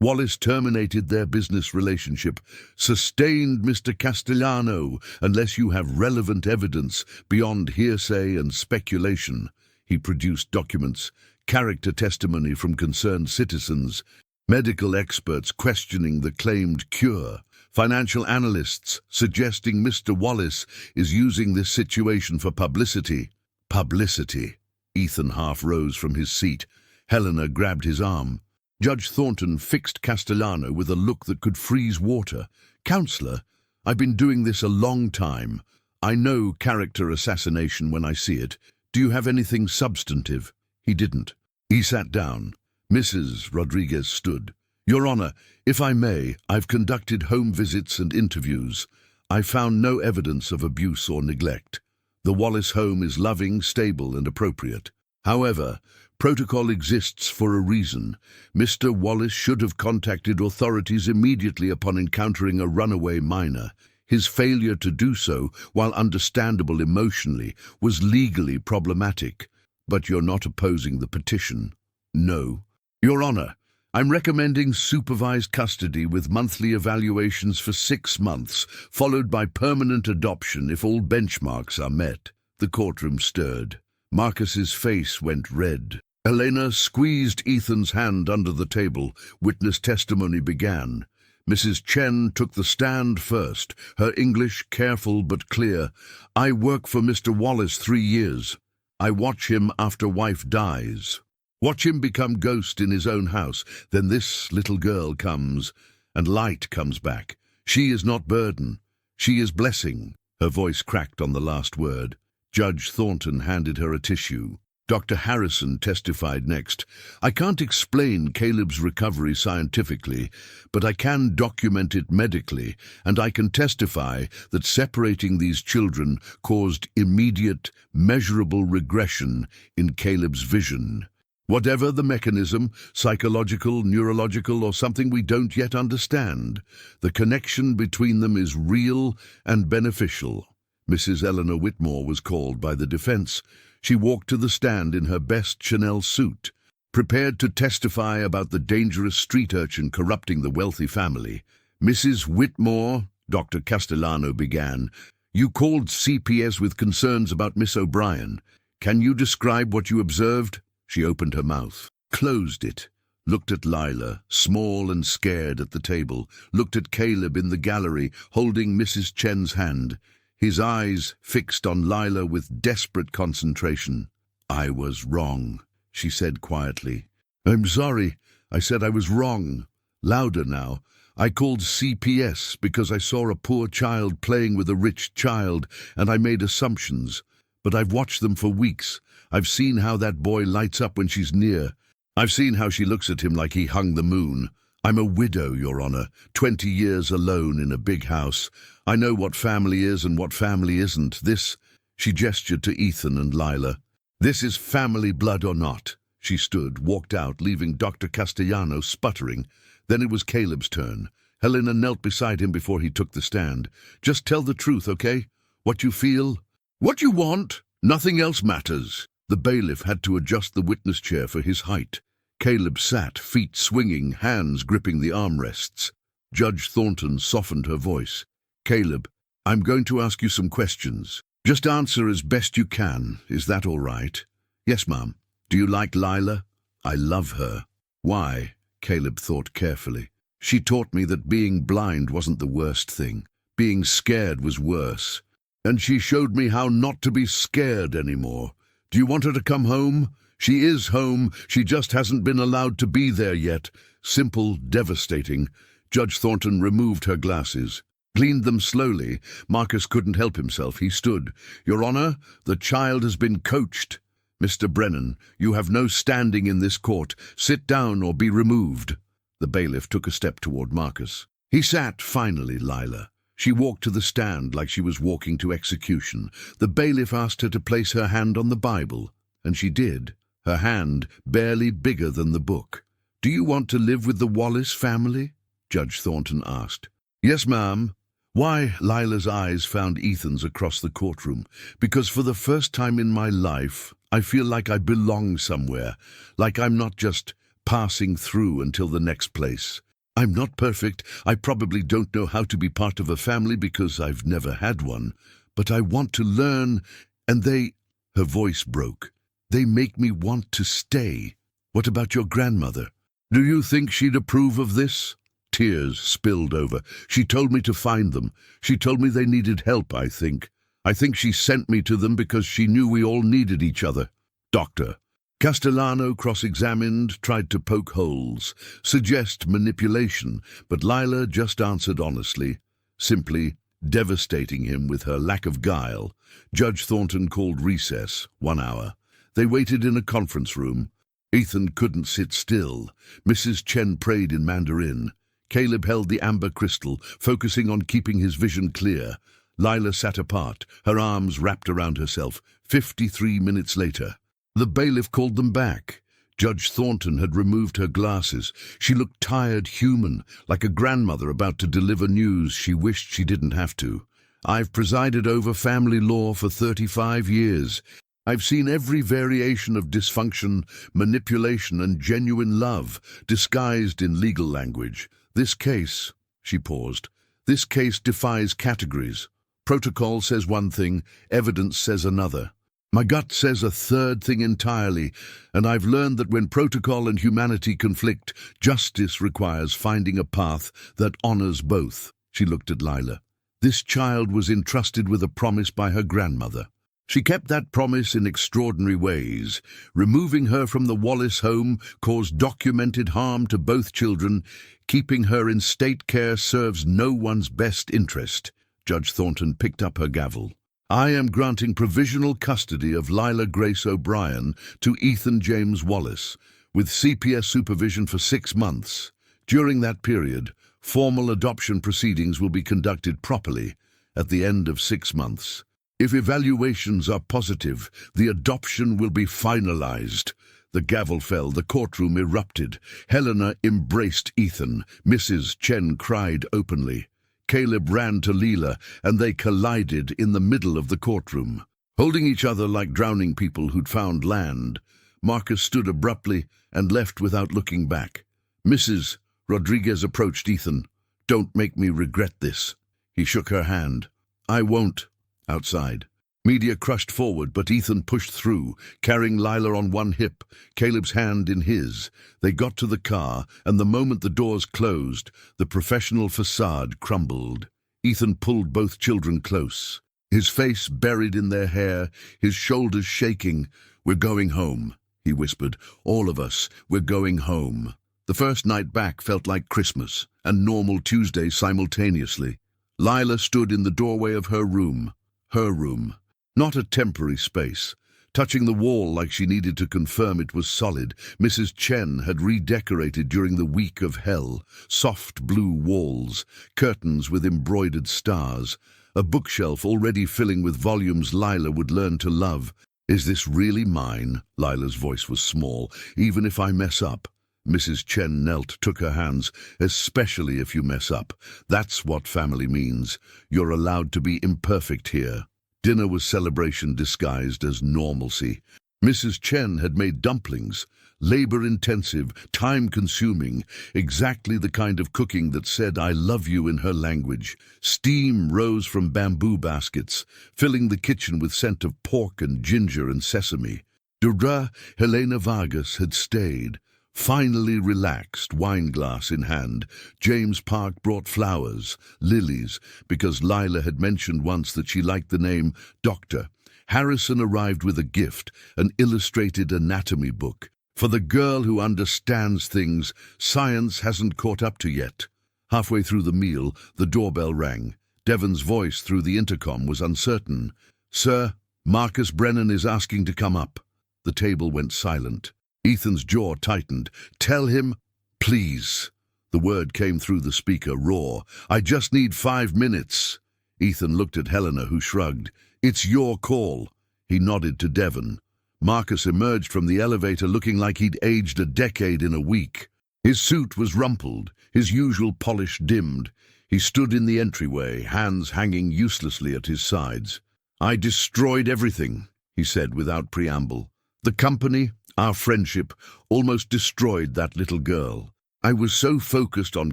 Speaker 1: Wallace terminated their business relationship. Sustained, Mr. Castellano, unless you have relevant evidence beyond hearsay and speculation. He produced documents, character testimony from concerned citizens, medical experts questioning the claimed cure, financial analysts suggesting Mr. Wallace is using this situation for publicity. Publicity. Ethan half rose from his seat. Helena grabbed his arm. Judge Thornton fixed Castellano with a look that could freeze water. "Counselor, I've been doing this a long time. I know character assassination when I see it. Do you have anything substantive?" He didn't. He sat down. Mrs. Rodriguez stood. "Your Honor, if I may, I've conducted home visits and interviews. I found no evidence of abuse or neglect. The Wallace home is loving, stable, and appropriate. However, protocol exists for a reason. Mr. Wallace should have contacted authorities immediately upon encountering a runaway minor. His failure to do so, while understandable emotionally, was legally problematic. But you're not opposing the petition?" "No." "Your Honor, I'm recommending supervised custody with monthly evaluations for 6 months, followed by permanent adoption if all benchmarks are met." The courtroom stirred. Marcus's face went red. Helena squeezed Ethan's hand under the table. Witness testimony began. Mrs. Chen took the stand first, her English careful but clear. "I work for Mr. Wallace 3 years. I watch him after wife dies. Watch him become ghost in his own house. Then this little girl comes, and light comes back. She is not burden. She is blessing." Her voice cracked on the last word. Judge Thornton handed her a tissue. Dr. Harrison testified next. "I can't explain Caleb's recovery scientifically, but I can document it medically, and I can testify that separating these children caused immediate, measurable regression in Caleb's vision. Whatever the mechanism, psychological, neurological, or something we don't yet understand, the connection between them is real and beneficial." Mrs. Eleanor Whitmore was called by the defense. She walked to the stand in her best Chanel suit, prepared to testify about the dangerous street urchin corrupting the wealthy family. "Mrs. Whitmore," Dr. Castellano began, "you called CPS with concerns about Miss O'Brien. Can you describe what you observed?" She opened her mouth, closed it, looked at Lila, small and scared at the table, looked at Caleb in the gallery, holding Mrs. Chen's hand, his eyes fixed on Lila with desperate concentration. "I was wrong," she said quietly. "I'm sorry. I said I was wrong." Louder now. "I called CPS because I saw a poor child playing with a rich child, and I made assumptions. But I've watched them for weeks. I've seen how that boy lights up when she's near. I've seen how she looks at him like he hung the moon. I'm a widow, Your Honor, 20 years alone in a big house. I know what family is and what family isn't. This," she gestured to Ethan and Lila, "this is family blood or not." She stood, walked out, leaving Dr. Castellano sputtering. Then it was Caleb's turn. Helena knelt beside him before he took the stand. "Just tell the truth, okay? What you feel? What you want? Nothing else matters." The bailiff had to adjust the witness chair for his height. Caleb sat, feet swinging, hands gripping the armrests. Judge Thornton softened her voice. "Caleb, I'm going to ask you some questions. Just answer as best you can. Is that all right?" "Yes, ma'am." "Do you like Lila?" "I love her." "Why?" Caleb thought carefully. "She taught me that being blind wasn't the worst thing. Being scared was worse. And she showed me how not to be scared anymore. Do you want her to come home? She is home. She just hasn't been allowed to be there yet." Simple, devastating. Judge Thornton removed her glasses, cleaned them slowly. Marcus couldn't help himself. He stood. "Your Honor, the child has been coached." "Mr. Brennan, you have no standing in this court. Sit down or be removed." The bailiff took a step toward Marcus. He sat, finally, Lila. She walked to the stand like she was walking to execution. The bailiff asked her to place her hand on the Bible, and she did, her hand barely bigger than the book. "Do you want to live with the Wallace family?" Judge Thornton asked. "Yes, ma'am." "Why?" Lila's eyes found Ethan's across the courtroom. "Because for the first time in my life, I feel like I belong somewhere, like I'm not just passing through until the next place. I'm not perfect. I probably don't know how to be part of a family because I've never had one. But I want to learn, and her voice broke. They make me want to stay. What about your grandmother? Do you think she'd approve of this? Tears spilled over. She told me to find them. She told me they needed help, I think. I think she sent me to them because she knew we all needed each other. Doctor. Castellano cross-examined, tried to poke holes, suggest manipulation, but Lila just answered honestly, simply devastating him with her lack of guile. Judge Thornton called recess, 1 hour. They waited in a conference room. Ethan couldn't sit still. Mrs. Chen prayed in Mandarin. Caleb held the amber crystal, focusing on keeping his vision clear. Lila sat apart, her arms wrapped around herself. 53 minutes later, the bailiff called them back. Judge Thornton had removed her glasses. She looked tired, human, like a grandmother about to deliver news she wished she didn't have to. I've presided over family law for 35 years. I've seen every variation of dysfunction, manipulation, and genuine love, disguised in legal language. This case, she paused, this case defies categories. Protocol says one thing, evidence says another. My gut says a third thing entirely, and I've learned that when protocol and humanity conflict, justice requires finding a path that honors both. She looked at Lila. This child was entrusted with a promise by her grandmother. She kept that promise in extraordinary ways. Removing her from the Wallace home caused documented harm to both children. Keeping her in state care serves no one's best interest. Judge Thornton picked up her gavel. I am granting provisional custody of Lila Grace O'Brien to Ethan James Wallace, with CPS supervision for 6 months. During that period, formal adoption proceedings will be conducted properly at the end of 6 months. If evaluations are positive, the adoption will be finalized. The gavel fell, the courtroom erupted. Helena embraced Ethan. Mrs. Chen cried openly. Caleb ran to Lila, and they collided in the middle of the courtroom. Holding each other like drowning people who'd found land, Marcus stood abruptly and left without looking back. Mrs. Rodriguez approached Ethan. Don't make me regret this. He shook her hand. I won't. Outside. Media crushed forward, but Ethan pushed through, carrying Lila on one hip, Caleb's hand in his. They got to the car, and the moment the doors closed, the professional facade crumbled. Ethan pulled both children close, his face buried in their hair, his shoulders shaking. We're going home, he whispered. All of us, we're going home. The first night back felt like Christmas and normal Tuesday simultaneously. Lila stood in the doorway of her room. Her room. Not a temporary space. Touching the wall like she needed to confirm it was solid, Mrs. Chen had redecorated during the week of hell. Soft blue walls, curtains with embroidered stars, a bookshelf already filling with volumes Lila would learn to love. Is this really mine? Lila's voice was small. Even if I mess up. Mrs. Chen knelt, took her hands. Especially if you mess up. That's what family means. You're allowed to be imperfect here. Dinner was celebration disguised as normalcy. Mrs. Chen had made dumplings, labor-intensive, time-consuming, exactly the kind of cooking that said I love you in her language. Steam rose from bamboo baskets, filling the kitchen with scent of pork and ginger and sesame. Dura Helena Vargas had stayed. Finally relaxed, wineglass in hand, James Park brought flowers, lilies, because Lila had mentioned once that she liked the name Doctor. Harrison arrived with a gift, an illustrated anatomy book. For the girl who understands things science hasn't caught up to yet. Halfway through the meal, the doorbell rang. Devon's voice through the intercom was uncertain. Sir, Marcus Brennan is asking to come up. The table went silent. Ethan's jaw tightened. Tell him, please. The word came through the speaker, raw. I just need 5 minutes. Ethan looked at Helena, who shrugged. It's your call. He nodded to Devon. Marcus emerged from the elevator looking like he'd aged a decade in a week. His suit was rumpled, his usual polish dimmed. He stood in the entryway, hands hanging uselessly at his sides. I destroyed everything, he said without preamble. The company, our friendship, almost destroyed that little girl. I was so focused on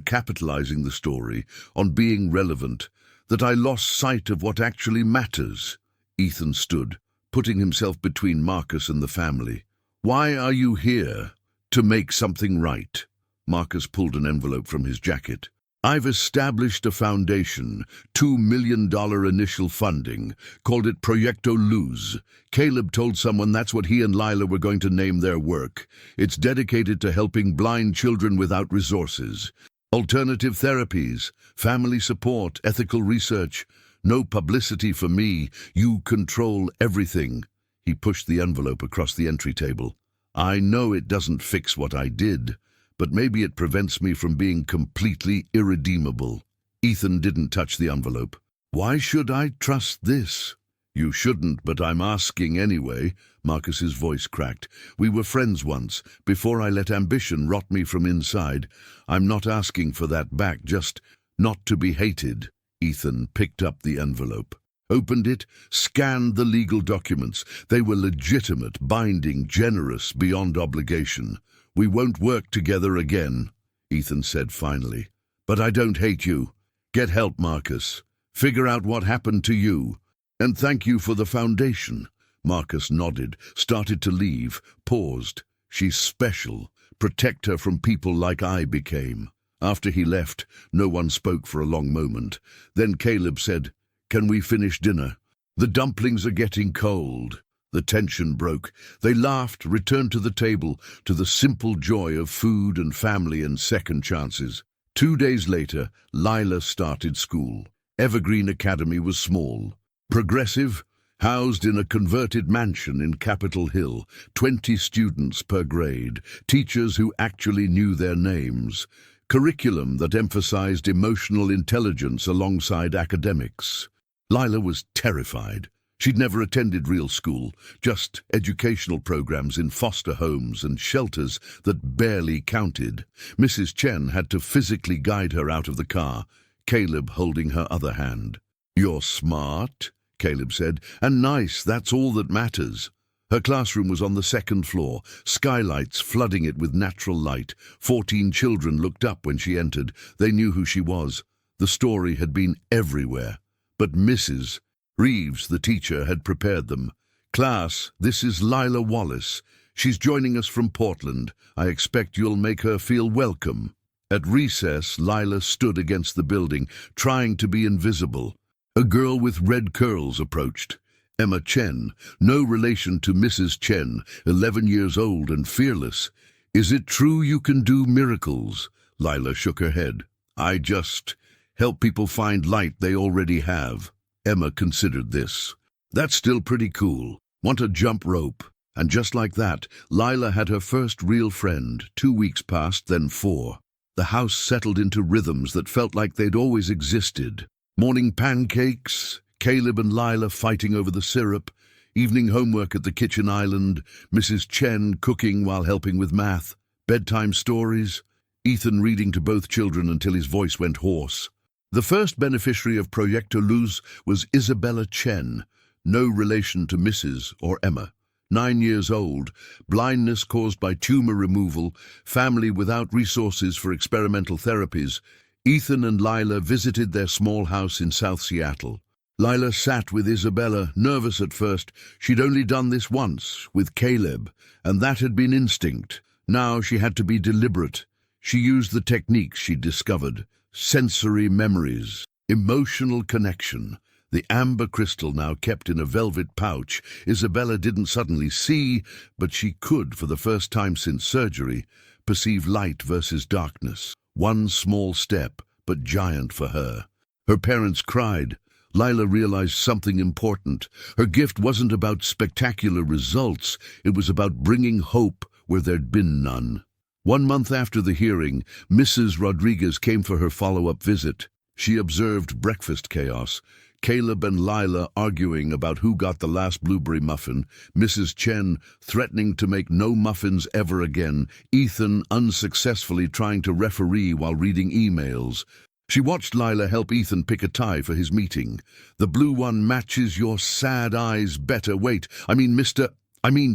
Speaker 1: capitalizing the story, on being relevant, that I lost sight of what actually matters. Ethan stood, putting himself between Marcus and the family. Why are you here? To make something right. Marcus pulled an envelope from his jacket. I've established a foundation, $2 million initial funding, called it Proyecto Luz. Caleb told someone that's what he and Lila were going to name their work. It's dedicated to helping blind children without resources. Alternative therapies, family support, ethical research. No publicity for me. You control everything. He pushed the envelope across the entry table. I know it doesn't fix what I did, but maybe it prevents me from being completely irredeemable. Ethan didn't touch the envelope. Why should I trust this? You shouldn't, but I'm asking anyway. Marcus's voice cracked. We were friends once, before I let ambition rot me from inside. I'm not asking for that back, just not to be hated. Ethan picked up the envelope, opened it, scanned the legal documents. They were legitimate, binding, generous, beyond obligation. We won't work together again, Ethan said finally. But I don't hate you. Get help, Marcus. Figure out what happened to you. And thank you for the foundation. Marcus nodded, started to leave, paused. She's special. Protect her from people like I became. After he left, no one spoke for a long moment. Then Caleb said, Can we finish dinner? The dumplings are getting cold. The tension broke. They laughed, returned to the table, to the simple joy of food and family and second chances. 2 days later, Lila started school. Evergreen Academy was small. Progressive, housed in a converted mansion in Capitol Hill, 20 students per grade, teachers who actually knew their names, curriculum that emphasized emotional intelligence alongside academics. Lila was terrified. She'd never attended real school, just educational programs in foster homes and shelters that barely counted. Mrs. Chen had to physically guide her out of the car, Caleb holding her other hand. You're smart, Caleb said, and nice, that's all that matters. Her classroom was on the second floor, skylights flooding it with natural light. 14 children looked up when she entered. They knew who she was. The story had been everywhere. But Mrs. Reeves, the teacher, had prepared them. Class, this is Lila Wallace. She's joining us from Portland. I expect you'll make her feel welcome. At recess, Lila stood against the building, trying to be invisible. A girl with red curls approached. Emma Chen, no relation to Mrs. Chen, 11 years old and fearless. Is it true you can do miracles? Lila shook her head. I just help people find light they already have. Emma considered this. That's still pretty cool. Want a jump rope? And just like that, Lila had her first real friend. 2 weeks passed, then 4. The house settled into rhythms that felt like they'd always existed. Morning pancakes, Caleb and Lila fighting over the syrup, evening homework at the kitchen island, Mrs. Chen cooking while helping with math, bedtime stories, Ethan reading to both children until his voice went hoarse. The first beneficiary of Proyecto Luz was Isabella Chen, no relation to Mrs. or Emma. 9 years old, blindness caused by tumor removal, family without resources for experimental therapies. Ethan and Lila visited their small house in South Seattle. Lila sat with Isabella, nervous at first. She'd only done this once, with Caleb, and that had been instinct. Now she had to be deliberate. She used the techniques she'd discovered. Sensory memories, emotional connection. The amber crystal now kept in a velvet pouch. Isabella didn't suddenly see, but she could, for the first time since surgery, perceive light versus darkness. One small step, but giant for her. Her parents cried. Lila realized something important. Her gift wasn't about spectacular results. It was about bringing hope where there'd been none. 1 month after the hearing, Mrs. Rodriguez came for her follow-up visit. She observed breakfast chaos. Caleb and Lila arguing about who got the last blueberry muffin, Mrs. Chen threatening to make no muffins ever again, Ethan unsuccessfully trying to referee while reading emails. She watched Lila help Ethan pick a tie for his meeting. The blue one matches your sad eyes better. Wait, I mean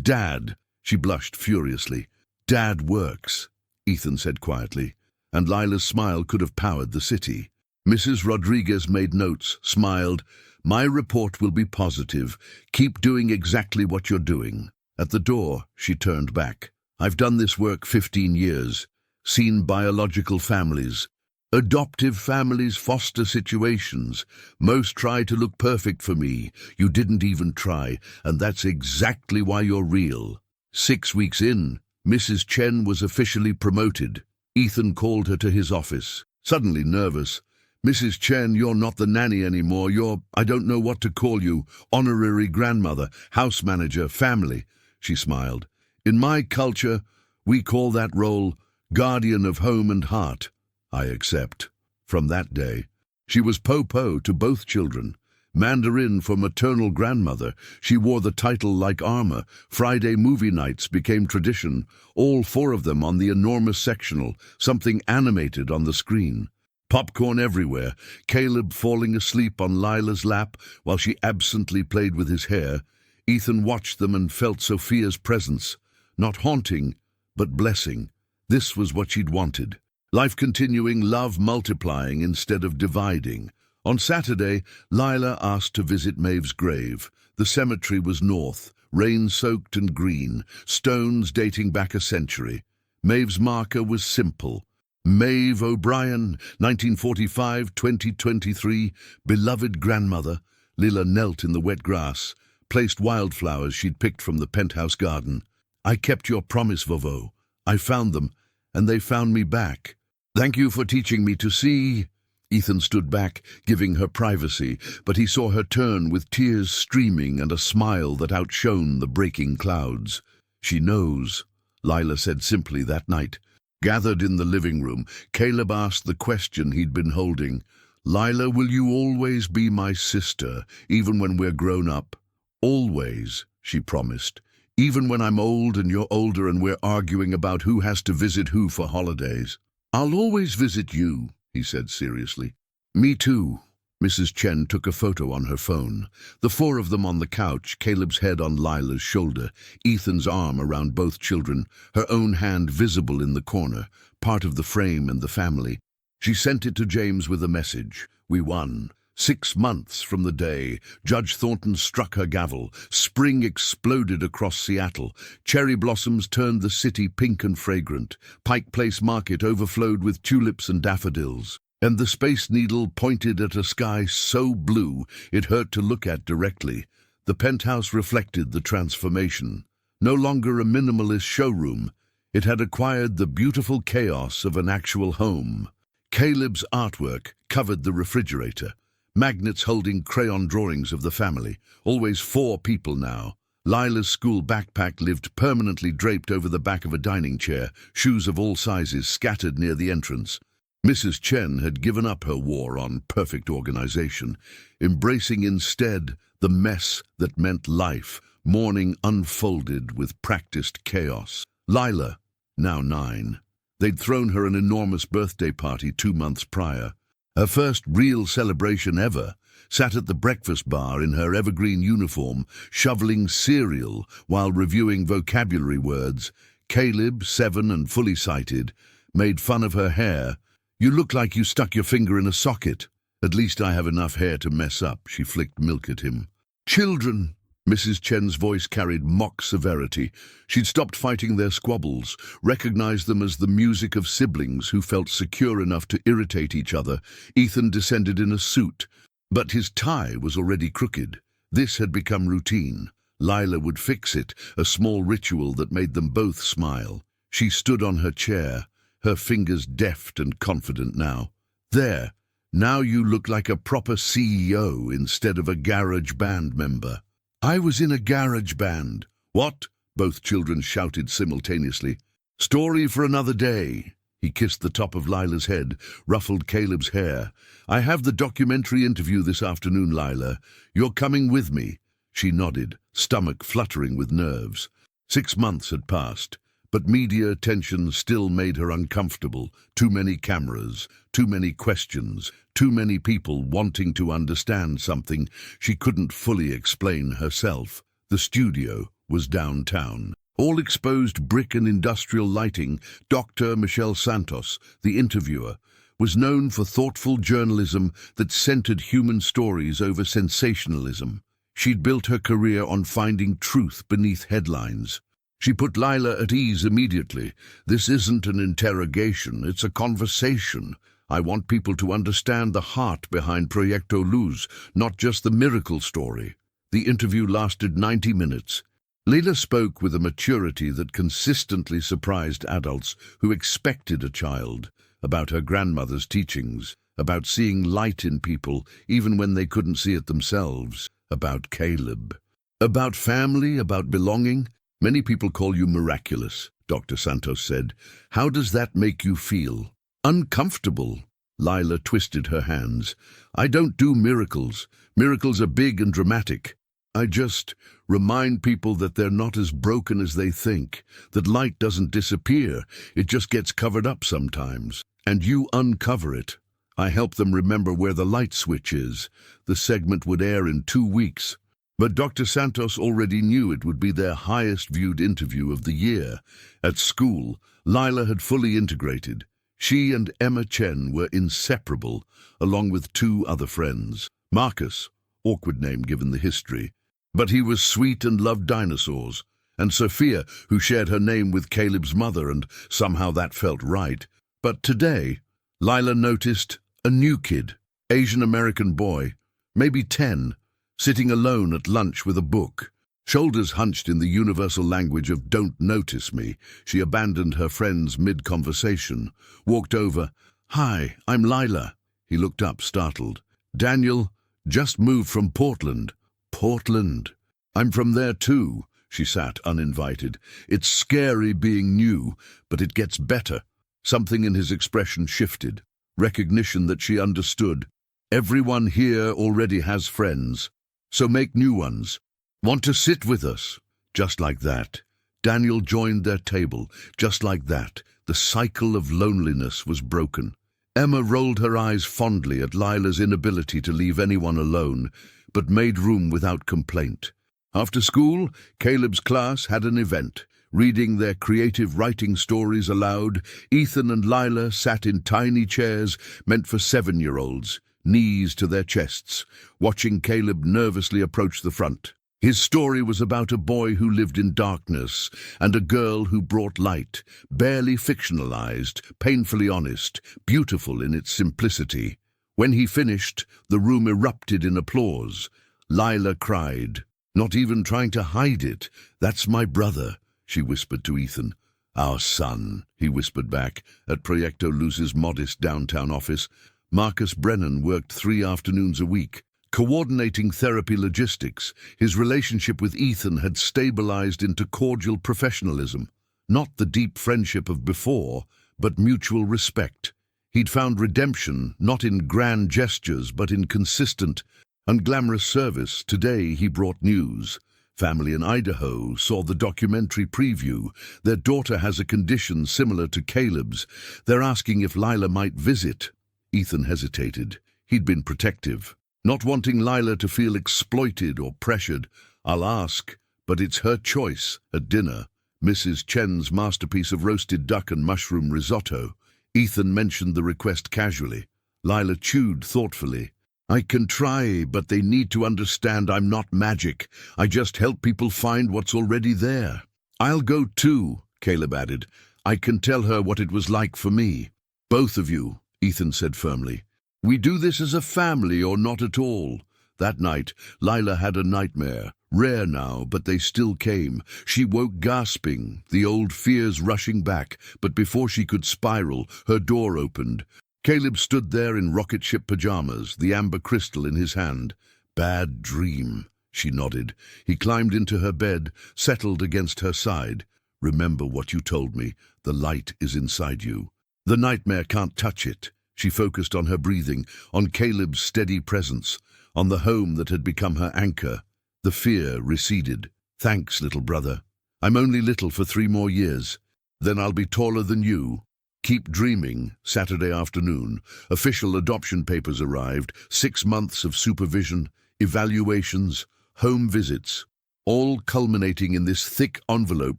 Speaker 1: Dad. She blushed furiously. Dad works, Ethan said quietly. and Lila's smile could have powered the city. Mrs. Rodriguez made notes, smiled. "My report will be positive. Keep doing exactly what you're doing." At the door, she turned back. "I've done this work 15 years, seen biological families, adoptive families, foster situations. Most try to look perfect for me. You didn't even try, and that's exactly why you're real." 6 weeks in, Mrs. Chen was officially promoted. Ethan called her to his office, suddenly nervous. "Mrs. Chen, you're not the nanny anymore. I don't know what to call you. Honorary grandmother, house manager, family." She smiled. "In my culture, we call that role guardian of home and heart." "I accept." From that day, she was Po-Po to both children. Mandarin for maternal grandmother. She wore the title like armor. Friday movie nights became tradition, all 4 of them on the enormous sectional, something animated on the screen. Popcorn everywhere, Caleb falling asleep on Lila's lap while she absently played with his hair. Ethan watched them and felt Sophia's presence, not haunting, but blessing. This was what she'd wanted. Life continuing, love multiplying instead of dividing. On Saturday, Lila asked to visit Maeve's grave. The cemetery was north, rain-soaked and green, stones dating back a century. Maeve's marker was simple. Maeve O'Brien, 1945-2023, beloved grandmother. Lila knelt in the wet grass, placed wildflowers she'd picked from the penthouse garden. "I kept your promise, Vovo. I found them, and they found me back. Thank you for teaching me to see." Ethan stood back, giving her privacy, but he saw her turn with tears streaming and a smile that outshone the breaking clouds. "She knows," Lila said simply that night. Gathered in the living room, Caleb asked the question he'd been holding. "Lila, will you always be my sister, even when we're grown up?" "Always," she promised. "Even when I'm old and you're older and we're arguing about who has to visit who for holidays." "I'll always visit you," he said seriously. "Me too." Mrs. Chen took a photo on her phone. The 4 of them on the couch, Caleb's head on Lila's shoulder, Ethan's arm around both children, her own hand visible in the corner, part of the frame and the family. She sent it to James with a message. "We won. 6 months from the day Judge Thornton struck her gavel, spring exploded across Seattle. Cherry blossoms turned the city pink and fragrant. Pike Place Market overflowed with tulips and daffodils. And the Space Needle pointed at a sky so blue it hurt to look at directly. The penthouse reflected the transformation. No longer a minimalist showroom, it had acquired the beautiful chaos of an actual home. Caleb's artwork covered the refrigerator. Magnets holding crayon drawings of the family. Always 4 people now. Lila's school backpack lived permanently draped over the back of a dining chair, shoes of all sizes scattered near the entrance. Mrs. Chen had given up her war on perfect organization, embracing instead the mess that meant life, morning unfolded with practiced chaos. Lila, now 9. They'd thrown her an enormous birthday party 2 months prior. Her first real celebration ever, sat at the breakfast bar in her evergreen uniform, shoveling cereal while reviewing vocabulary words. Caleb, 7 and fully sighted, made fun of her hair. "You look like you stuck your finger in a socket." "At least I have enough hair to mess up," she flicked milk at him. "Children!" Mrs. Chen's voice carried mock severity. She'd stopped fighting their squabbles, recognized them as the music of siblings who felt secure enough to irritate each other. Ethan descended in a suit, but his tie was already crooked. This had become routine. Lila would fix it, a small ritual that made them both smile. She stood on her chair, her fingers deft and confident now. "There, now you look like a proper CEO instead of a garage band member." "I was in a garage band." "What?" both children shouted simultaneously. "Story for another day." He kissed the top of Lila's head, ruffled Caleb's hair. "I have the documentary interview this afternoon, Lila. You're coming with me." She nodded, stomach fluttering with nerves. 6 months had passed, but media attention still made her uncomfortable. Too many cameras, too many questions, too many people wanting to understand something she couldn't fully explain herself. The studio was downtown. All exposed brick and industrial lighting. Dr. Michelle Santos, the interviewer, was known for thoughtful journalism that centered human stories over sensationalism. She'd built her career on finding truth beneath headlines. She put Lila at ease immediately. This isn't an interrogation, it's a conversation. I want people to understand the heart behind Proyecto Luz, not just the miracle story. The interview lasted 90 minutes. Lila spoke with a maturity that consistently surprised adults who expected a child, about her grandmother's teachings, about seeing light in people even when they couldn't see it themselves, about Caleb, about family, about belonging. Many people call you miraculous, Dr. Santos said. How does that make you feel? Uncomfortable. Lila twisted her hands. I don't do miracles. Miracles are big and dramatic. I just remind people that they're not as broken as they think, that light doesn't disappear, it just gets covered up sometimes. And you uncover it. I help them remember where the light switch is. The segment would air in 2 weeks. But Dr. Santos already knew it would be their highest viewed interview of the year. At school, Lila had fully integrated. She and Emma Chen were inseparable, along with 2 other friends. Marcus, awkward name given the history, but he was sweet and loved dinosaurs. And Sophia, who shared her name with Caleb's mother, and somehow that felt right. But today, Lila noticed a new kid, Asian-American boy, maybe 10, sitting alone at lunch with a book. Shoulders hunched in the universal language of "don't notice me," she abandoned her friends mid-conversation, walked over. "Hi, I'm Lila." He looked up, startled. "Daniel, just moved from Portland." "Portland? I'm from there too." She sat uninvited. "It's scary being new, but it gets better." Something in his expression shifted. Recognition that she understood. Everyone here already has friends, so make new ones. Want to sit with us? Just like that. Daniel joined their table. Just like that. The cycle of loneliness was broken. Emma rolled her eyes fondly at Lila's inability to leave anyone alone, but made room without complaint. After school, Caleb's class had an event. Reading their creative writing stories aloud, Ethan and Lila sat in tiny chairs meant for 7-year-olds, knees to their chests, watching Caleb nervously approach the front. His story was about a boy who lived in darkness and a girl who brought light, barely fictionalized, painfully honest, beautiful in its simplicity. When he finished, the room erupted in applause. Lila cried, not even trying to hide it. "That's my brother," she whispered to Ethan. "Our son," he whispered back, at Proyecto Luz's modest downtown office. Marcus Brennan worked 3 afternoons a week, coordinating therapy logistics. His relationship with Ethan had stabilized into cordial professionalism. Not the deep friendship of before, but mutual respect. He'd found redemption not in grand gestures, but in consistent, unglamorous service. Today he brought news. Family in Idaho saw the documentary preview. Their daughter has a condition similar to Caleb's. They're asking if Lila might visit. Ethan hesitated. He'd been protective, not wanting Lila to feel exploited or pressured. "I'll ask, but it's her choice." At dinner, Mrs. Chen's masterpiece of roasted duck and mushroom risotto. Ethan mentioned the request casually. Lila chewed thoughtfully. "I can try, but they need to understand I'm not magic. I just help people find what's already there." "I'll go too," Caleb added. "I can tell her what it was like for me." "Both of you," Ethan said firmly. "We do this as a family or not at all." That night, Lila had a nightmare. Rare now, but they still came. She woke gasping, the old fears rushing back, but before she could spiral, her door opened. Caleb stood there in rocket ship pajamas, the amber crystal in his hand. "Bad dream," she nodded. He climbed into her bed, settled against her side. "Remember what you told me. The light is inside you. The nightmare can't touch it." She focused on her breathing, on Caleb's steady presence, on the home that had become her anchor. The fear receded. "Thanks, little brother. I'm only little for 3 more years. Then I'll be taller than you." Keep dreaming. Saturday afternoon. Official adoption papers arrived. 6 months of supervision, evaluations, home visits. all culminating in this thick envelope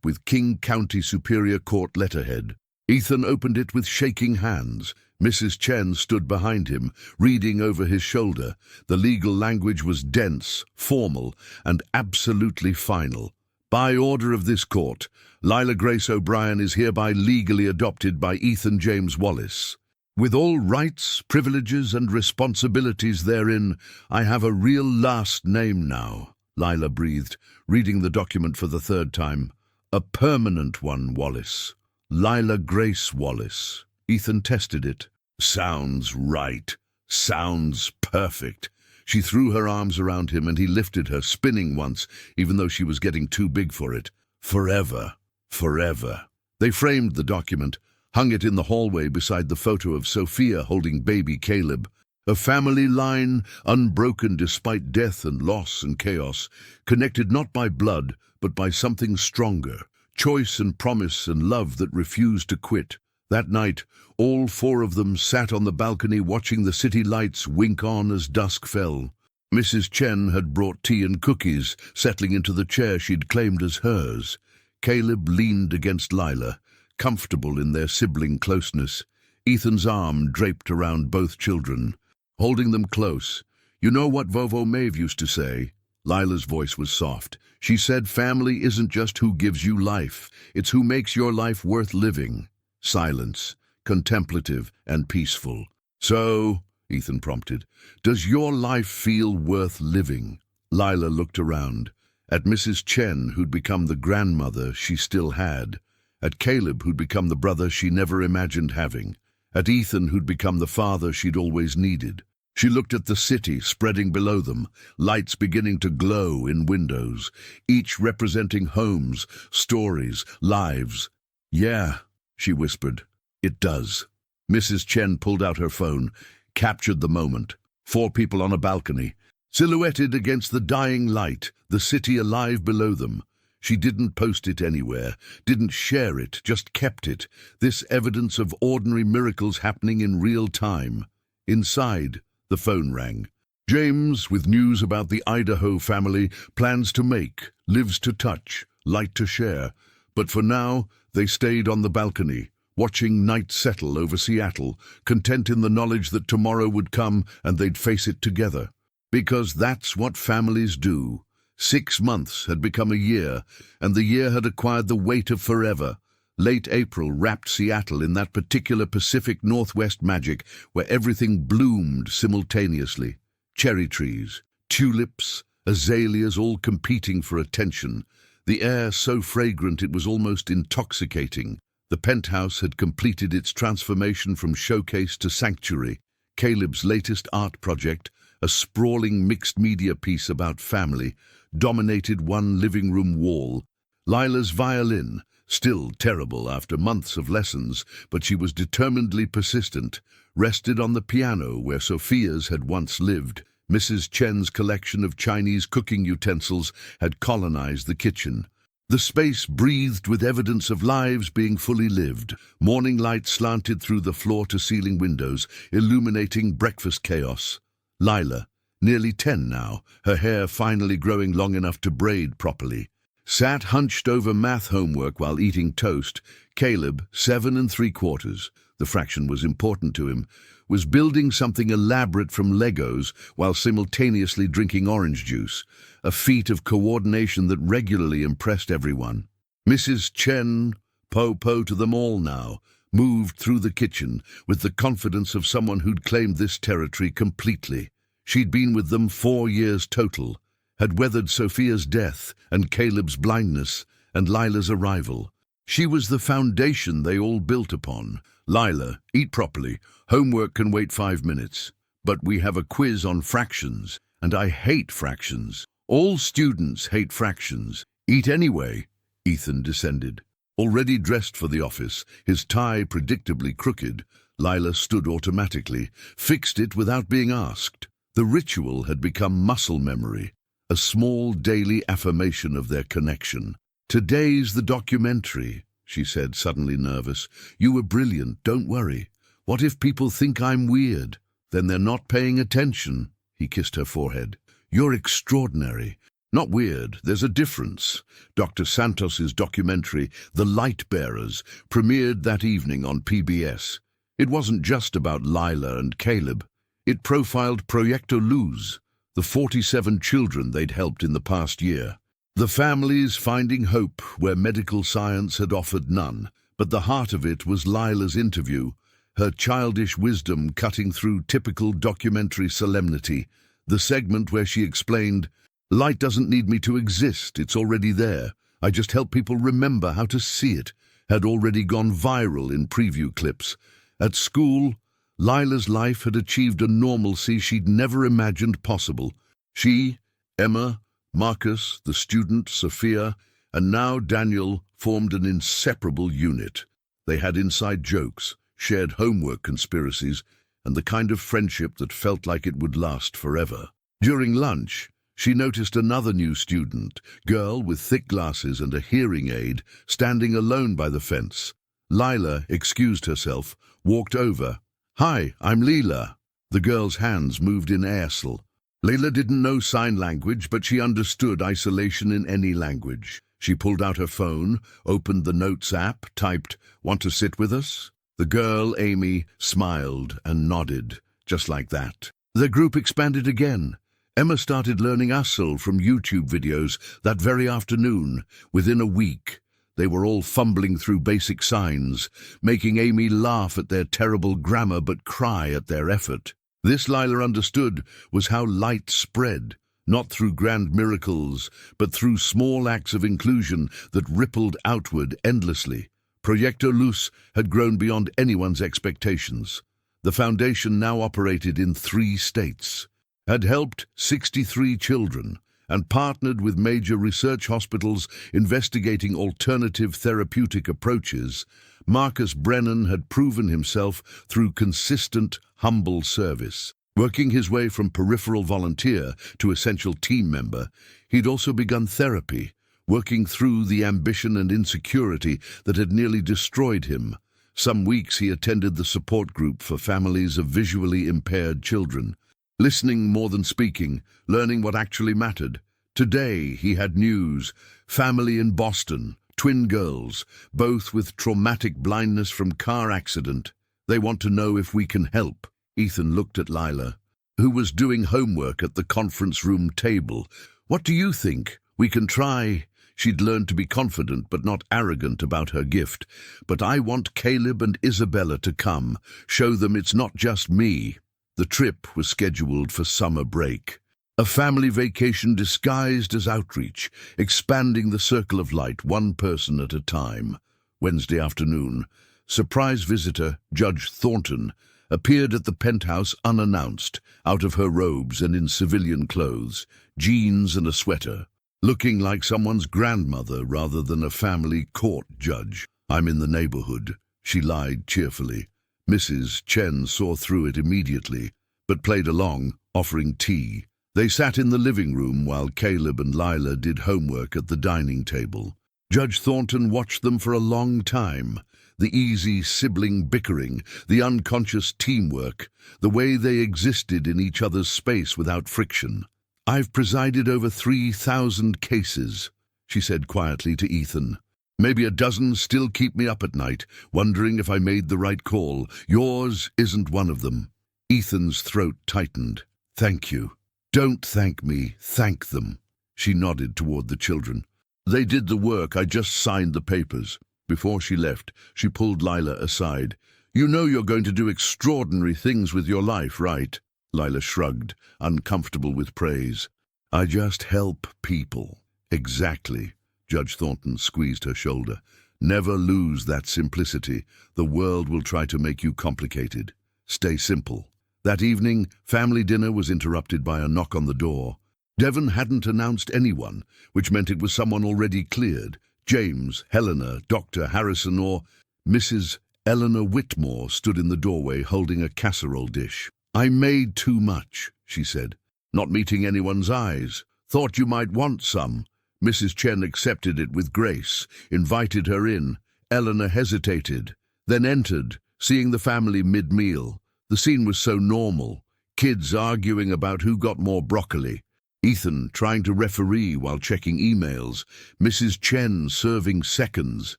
Speaker 1: with King County Superior Court letterhead. Ethan opened it with shaking hands. Mrs. Chen stood behind him, reading over his shoulder. The legal language was dense, formal, and absolutely final. By order of this court, Lila Grace O'Brien is hereby legally adopted by Ethan James Wallace. With all rights, privileges, and responsibilities therein, I have a real last name now, Lila breathed, reading the document for the third time. A permanent one, Wallace. Lila Grace Wallace. Ethan tested it. Sounds right. Sounds perfect. She threw her arms around him and he lifted her, spinning once, even though she was getting too big for it. Forever. Forever. They framed the document, hung it in the hallway beside the photo of Sophia holding baby Caleb. A family line, unbroken despite death and loss and chaos, connected not by blood, but by something stronger. Choice and promise and love that refused to quit. That night, all four of them sat on the balcony watching the city lights wink on as dusk fell. Mrs. Chen had brought tea and cookies, settling into the chair she'd claimed as hers. Caleb leaned against Lila, comfortable in their sibling closeness. Ethan's arm draped around both children, holding them close. You know what Vovo Maeve used to say? Lila's voice was soft. She said family isn't just who gives you life, it's who makes your life worth living. Silence, contemplative and peaceful. So, Ethan prompted, does your life feel worth living? Lila looked around, at Mrs. Chen, who'd become the grandmother she still had, at Caleb, who'd become the brother she never imagined having, at Ethan, who'd become the father she'd always needed. She looked at the city spreading below them, lights beginning to glow in windows, each representing homes, stories, lives. Yeah, she whispered. It does. Mrs. Chen pulled out her phone, captured the moment. 4 people on a balcony, silhouetted against the dying light, the city alive below them. She didn't post it anywhere, didn't share it, just kept it. This evidence of ordinary miracles happening in real time. Inside, the phone rang. James, with news about the Idaho family, plans to make, lives to touch, light to share. But for now, they stayed on the balcony, watching night settle over Seattle, content in the knowledge that tomorrow would come and they'd face it together. Because that's what families do. 6 months had become a year, and the year had acquired the weight of forever. Late April wrapped Seattle in that particular Pacific Northwest magic where everything bloomed simultaneously. Cherry trees, tulips, azaleas all competing for attention. The air so fragrant it was almost intoxicating. The penthouse had completed its transformation from showcase to sanctuary. Caleb's latest art project, a sprawling mixed-media piece about family, dominated one living room wall. Lila's violin, still terrible after months of lessons, but she was determinedly persistent, rested on the piano where Sophia's had once lived. Mrs. Chen's collection of Chinese cooking utensils had colonized the kitchen. The space breathed with evidence of lives being fully lived. Morning light slanted through the floor-to-ceiling windows, illuminating breakfast chaos. Lila, nearly 10 now, her hair finally growing long enough to braid properly, sat hunched over math homework while eating toast. Caleb, 7 3/4, the fraction was important to him, was building something elaborate from Legos while simultaneously drinking orange juice, a feat of coordination that regularly impressed everyone. Mrs. Chen, po to them all now, moved through the kitchen with the confidence of someone who'd claimed this territory completely. She'd been with them 4 years total, had weathered Sophia's death and Caleb's blindness and Lila's arrival. She was the foundation they all built upon. Lila, eat properly. Homework can wait 5 minutes. But we have a quiz on fractions, and I hate fractions. All students hate fractions. Eat anyway. Ethan descended. Already dressed for the office, his tie predictably crooked, Lila stood automatically, fixed it without being asked. The ritual had become muscle memory, a small daily affirmation of their connection. Today's the documentary, she said, suddenly nervous. You were brilliant, don't worry. What if people think I'm weird? Then they're not paying attention. He kissed her forehead. You're extraordinary. Not weird, there's a difference. Dr. Santos's documentary, The Light Bearers, premiered that evening on PBS. It wasn't just about Lila and Caleb. It profiled Proyecto Luz, the 47 children they'd helped in the past year. The families finding hope where medical science had offered none. But the heart of it was Lila's interview, her childish wisdom cutting through typical documentary solemnity, the segment where she explained, "Light doesn't need me to exist, it's already there. I just help people remember how to see it," had already gone viral in preview clips. At school, Lila's life had achieved a normalcy she'd never imagined possible. She, Emma, Marcus, the student, Sophia, and now Daniel formed an inseparable unit. They had inside jokes, shared homework conspiracies, and the kind of friendship that felt like it would last forever. During lunch, she noticed another new student, girl with thick glasses and a hearing aid, standing alone by the fence. Lila excused herself, walked over. "Hi, I'm Leela." The girl's hands moved in airsel. Leila didn't know sign language, but she understood isolation in any language. She pulled out her phone, opened the Notes app, typed, "Want to sit with us?" The girl, Amy, smiled and nodded, just like that. The group expanded again. Emma started learning Usul from YouTube videos that very afternoon. Within a week, they were all fumbling through basic signs, making Amy laugh at their terrible grammar but cry at their effort. This, Lila understood, was how light spread, not through grand miracles, but through small acts of inclusion that rippled outward endlessly. Proyecto Luz had grown beyond anyone's expectations. The foundation now operated in 3 states, had helped 63 children, and partnered with major research hospitals investigating alternative therapeutic approaches. Marcus Brennan had proven himself through consistent, humble service. Working his way from peripheral volunteer to essential team member, he'd also begun therapy, working through the ambition and insecurity that had nearly destroyed him. Some weeks he attended the support group for families of visually impaired children, listening more than speaking, learning what actually mattered. Today he had news: family in Boston, twin girls, both with traumatic blindness from car accident. They want to know if we can help. Ethan looked at Lila, who was doing homework at the conference room table. "What do you think? We can try." She'd learned to be confident but not arrogant about her gift. "But I want Caleb and Isabella to come, show them it's not just me." The trip was scheduled for summer break. A family vacation disguised as outreach, expanding the circle of light one person at a time. Wednesday afternoon, surprise visitor Judge Thornton appeared at the penthouse unannounced, out of her robes and in civilian clothes, jeans and a sweater, looking like someone's grandmother rather than a family court judge. "I'm in the neighborhood," she lied cheerfully. Mrs. Chen saw through it immediately, but played along, offering tea. They sat in the living room while Caleb and Lila did homework at the dining table. Judge Thornton watched them for a long time. The easy sibling bickering, the unconscious teamwork, the way they existed in each other's space without friction. "I've presided over 3,000 cases," she said quietly to Ethan. "Maybe a dozen still keep me up at night, wondering if I made the right call. Yours isn't one of them." Ethan's throat tightened. "Thank you." "Don't thank me, thank them." She nodded toward the children. "They did the work, I just signed the papers." Before she left, she pulled Lila aside. "You know you're going to do extraordinary things with your life, right?" Lila shrugged, uncomfortable with praise. "I just help people." "Exactly." Judge Thornton squeezed her shoulder. "Never lose that simplicity. The world will try to make you complicated. Stay simple." That evening, family dinner was interrupted by a knock on the door. Devon hadn't announced anyone, which meant it was someone already cleared. James, Helena, Dr. Harrison, or Mrs. Eleanor Whitmore stood in the doorway holding a casserole dish. "I made too much," she said, not meeting anyone's eyes. "Thought you might want some." Mrs. Chen accepted it with grace, invited her in. Eleanor hesitated, then entered, seeing the family mid-meal. The scene was so normal, kids arguing about who got more broccoli. Ethan trying to referee while checking emails, Mrs. Chen serving seconds,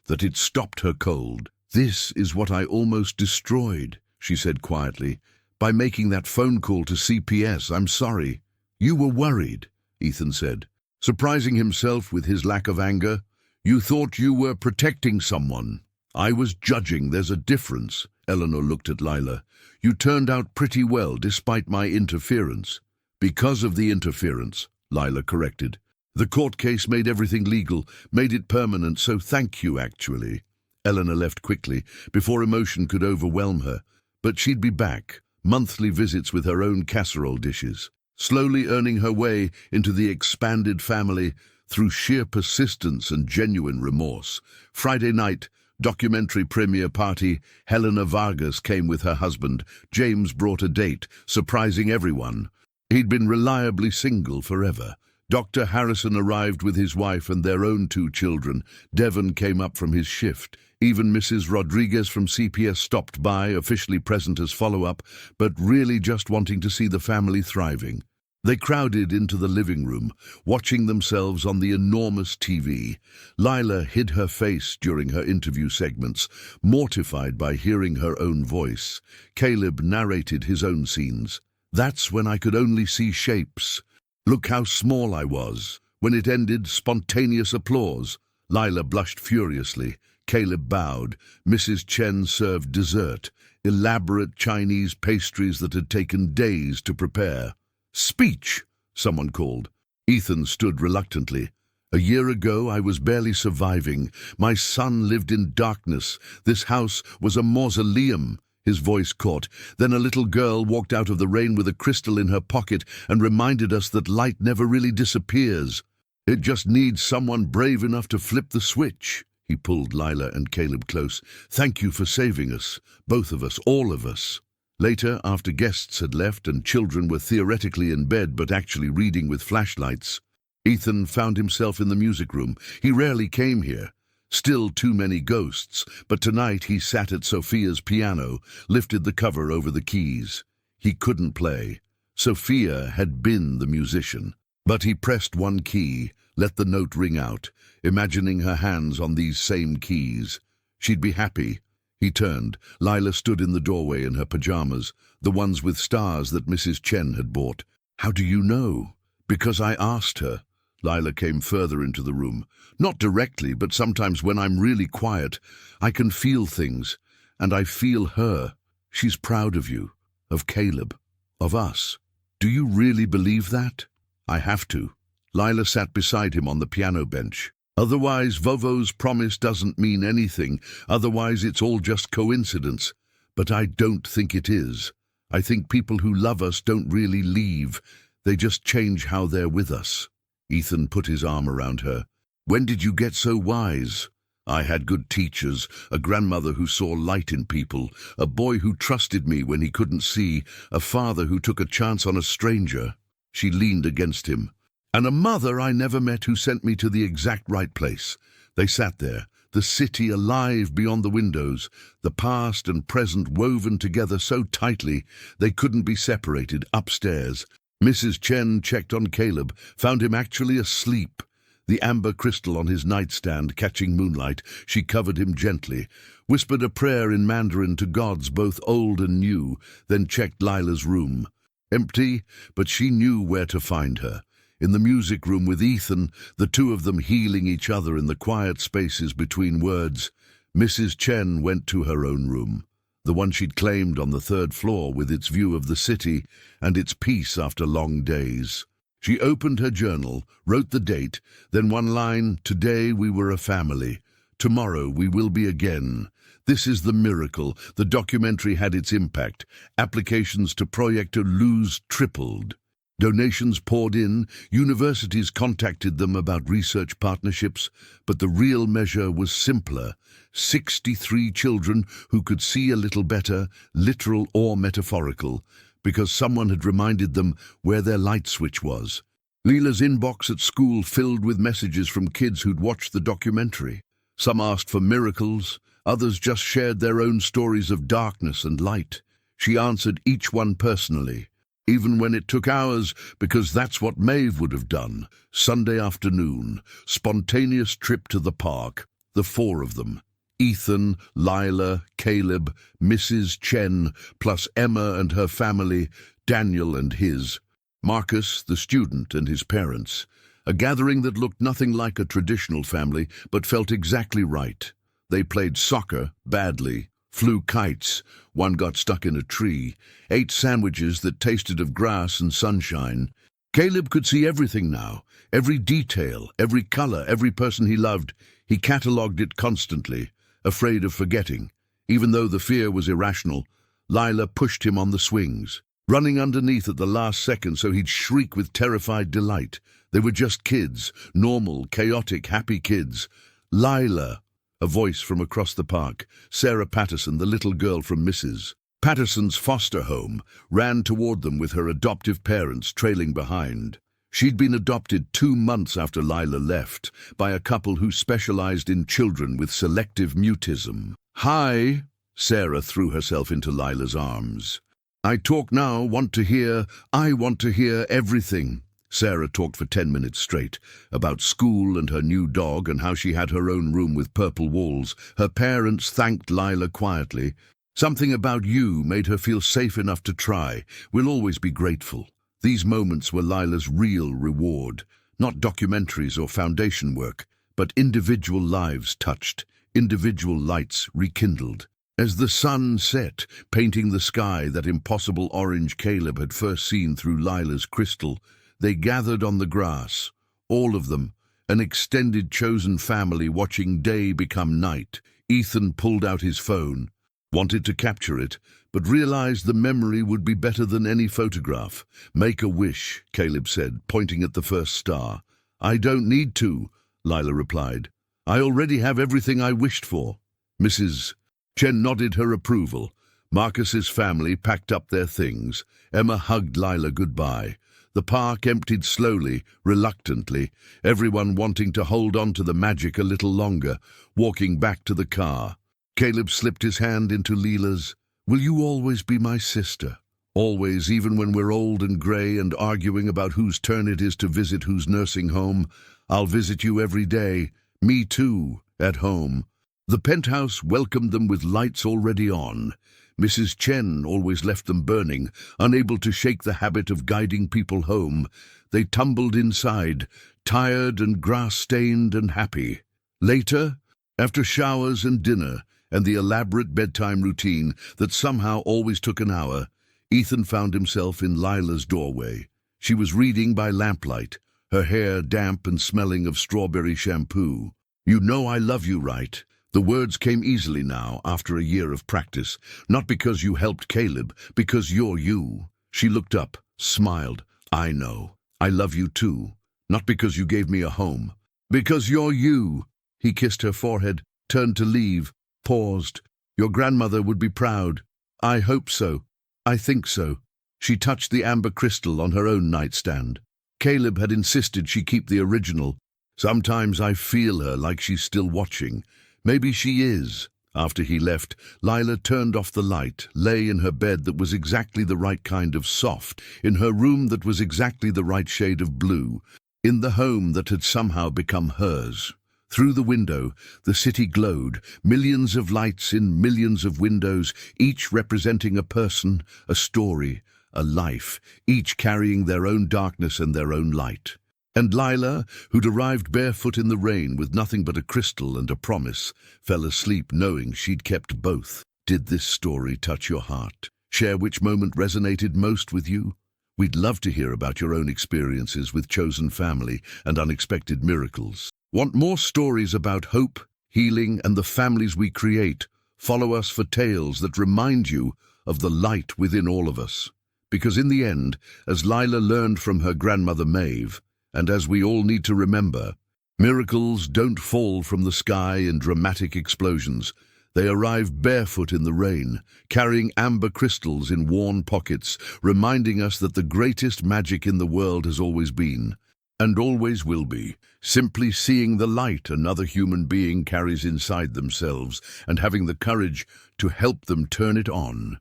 Speaker 1: that it stopped her cold. "This is what I almost destroyed," she said quietly. "By making that phone call to CPS, I'm sorry." "You were worried," Ethan said, surprising himself with his lack of anger. "You thought you were protecting someone." "I was judging. There's a difference." Eleanor looked at Lila. "You turned out pretty well despite my interference." "Because of the interference," Lila corrected. "The court case made everything legal, made it permanent, so thank you, actually." Eleanor left quickly, before emotion could overwhelm her. But she'd be back, monthly visits with her own casserole dishes, slowly earning her way into the expanded family through sheer persistence and genuine remorse. Friday night, documentary premiere party. Helena Vargas came with her husband. James brought a date, surprising everyone. He'd been reliably single forever. Dr. Harrison arrived with his wife and their own 2 children. Devon came up from his shift. Even Mrs. Rodriguez from CPS stopped by, officially present as follow-up, but really just wanting to see the family thriving. They crowded into the living room, watching themselves on the enormous TV. Lila hid her face during her interview segments, mortified by hearing her own voice. Caleb narrated his own scenes. "That's when I could only see shapes. Look how small I was." When it ended, spontaneous applause. Lila blushed furiously. Caleb bowed. Mrs. Chen served dessert, elaborate Chinese pastries that had taken days to prepare. "Speech," someone called. Ethan stood reluctantly. "A year ago, I was barely surviving. My son lived in darkness. This house was a mausoleum." His voice caught. "Then a little girl walked out of the rain with a crystal in her pocket and reminded us that light never really disappears. It just needs someone brave enough to flip the switch." He pulled Lila and Caleb close. "Thank you for saving us. Both of us, all of us." Later, after guests had left and children were theoretically in bed but actually reading with flashlights, Ethan found himself in the music room. He rarely came here. Still too many ghosts, but tonight he sat at Sophia's piano, lifted the cover over the keys. He couldn't play. Sophia had been the musician. But he pressed one key, let the note ring out, imagining her hands on these same keys. She'd be happy. He turned. Lila stood in the doorway in her pajamas, the ones with stars that Mrs. Chen had bought. "How do you know?" "Because I asked her." Lila came further into the room. "Not directly, but sometimes when I'm really quiet, I can feel things, and I feel her. She's proud of you, of Caleb, of us." "Do you really believe that?" "I have to." Lila sat beside him on the piano bench. "Otherwise, Vovo's promise doesn't mean anything. Otherwise, it's all just coincidence. But I don't think it is. I think people who love us don't really leave. They just change how they're with us." Ethan put his arm around her. "When did you get so wise?" "I had good teachers, a grandmother who saw light in people, a boy who trusted me when he couldn't see, a father who took a chance on a stranger." She leaned against him. "And a mother I never met who sent me to the exact right place." They sat there, the city alive beyond the windows, the past and present woven together so tightly they couldn't be separated. Upstairs, Mrs. Chen checked on Caleb, found him actually asleep. The amber crystal on his nightstand catching moonlight, she covered him gently, whispered a prayer in Mandarin to gods both old and new, then checked Lila's room. Empty, but she knew where to find her. In the music room with Ethan, the two of them healing each other in the quiet spaces between words. Mrs. Chen went to her own room, the one she'd claimed on the 3rd floor with its view of the city and its peace after long days. She opened her journal, wrote the date, then one line, "Today we were a family. Tomorrow we will be again." This is the miracle. The documentary had its impact. Applications to Proyecto Luz tripled. Donations poured in, universities contacted them about research partnerships, but the real measure was simpler. 63 children who could see a little better, literal or metaphorical, because someone had reminded them where their light switch was. Leela's inbox at school filled with messages from kids who'd watched the documentary. Some asked for miracles, others just shared their own stories of darkness and light. She answered each one personally. even when it took hours, because that's what Maeve would have done. Sunday afternoon, spontaneous trip to the park, the four of them. Ethan, Lila, Caleb, Mrs. Chen, plus Emma and her family, Daniel and his, Marcus, the student, and his parents. A gathering that looked nothing like a traditional family, but felt exactly right. They played soccer, badly, flew kites, one got stuck in a tree, ate sandwiches that tasted of grass and sunshine. Caleb could see everything now, every detail, every color, every person he loved. He catalogued it constantly, afraid of forgetting. Even though the fear was irrational, Lila pushed him on the swings, running underneath at the last second so he'd shriek with terrified delight. They were just kids, normal, chaotic, happy kids. Lila, a voice from across the park, Sarah Patterson, the little girl from Mrs. Patterson's foster home, ran toward them with her adoptive parents trailing behind. She'd been adopted 2 months after Lila left, by a couple who specialized in children with selective mutism. "Hi," Sarah threw herself into Lila's arms. "I talk now, I want to hear everything." Sarah talked for 10 minutes straight, about school and her new dog and how she had her own room with purple walls. Her parents thanked Lila quietly. "Something about you made her feel safe enough to try. We'll always be grateful." These moments were Lila's real reward, not documentaries or foundation work, but individual lives touched, individual lights rekindled. As the sun set, painting the sky that impossible orange Caleb had first seen through Lila's crystal, they gathered on the grass, all of them, an extended chosen family watching day become night. Ethan pulled out his phone, wanted to capture it, but realized the memory would be better than any photograph. "Make a wish," Caleb said, pointing at the first star. "I don't need to," Lila replied. "I already have everything I wished for." Mrs. Chen nodded her approval. Marcus's family packed up their things. Emma hugged Lila goodbye. The park emptied slowly, reluctantly, everyone wanting to hold on to the magic a little longer, walking back to the car. Caleb slipped his hand into Lila's. "Will you always be my sister? Always, even when we're old and grey and arguing about whose turn it is to visit whose nursing home? I'll visit you every day. Me too, at home." The penthouse welcomed them with lights already on. Mrs. Chen always left them burning, unable to shake the habit of guiding people home. They tumbled inside, tired and grass-stained and happy. Later, after showers and dinner, and the elaborate bedtime routine that somehow always took an hour, Ethan found himself in Lila's doorway. She was reading by lamplight, her hair damp and smelling of strawberry shampoo. "You know I love you, right?" The words came easily now, after a year of practice. "Not because you helped Caleb, because you're you." She looked up, smiled. "I know. I love you too. Not because you gave me a home. Because you're you." He kissed her forehead, turned to leave, paused. "Your grandmother would be proud." "I hope so. I think so." She touched the amber crystal on her own nightstand. Caleb had insisted she keep the original. "Sometimes I feel her like she's still watching. Maybe she is." After he left, Lila turned off the light, lay in her bed that was exactly the right kind of soft, in her room that was exactly the right shade of blue, in the home that had somehow become hers. Through the window, the city glowed, millions of lights in millions of windows, each representing a person, a story, a life, each carrying their own darkness and their own light. And Lila, who'd arrived barefoot in the rain with nothing but a crystal and a promise, fell asleep knowing she'd kept both. Did this story touch your heart? Share which moment resonated most with you? We'd love to hear about your own experiences with chosen family and unexpected miracles. Want more stories about hope, healing, and the families we create? Follow us for tales that remind you of the light within all of us. Because in the end, as Lila learned from her grandmother Maeve, and as we all need to remember, miracles don't fall from the sky in dramatic explosions. They arrive barefoot in the rain, carrying amber crystals in worn pockets, reminding us that the greatest magic in the world has always been, and always will be, simply seeing the light another human being carries inside themselves and having the courage to help them turn it on.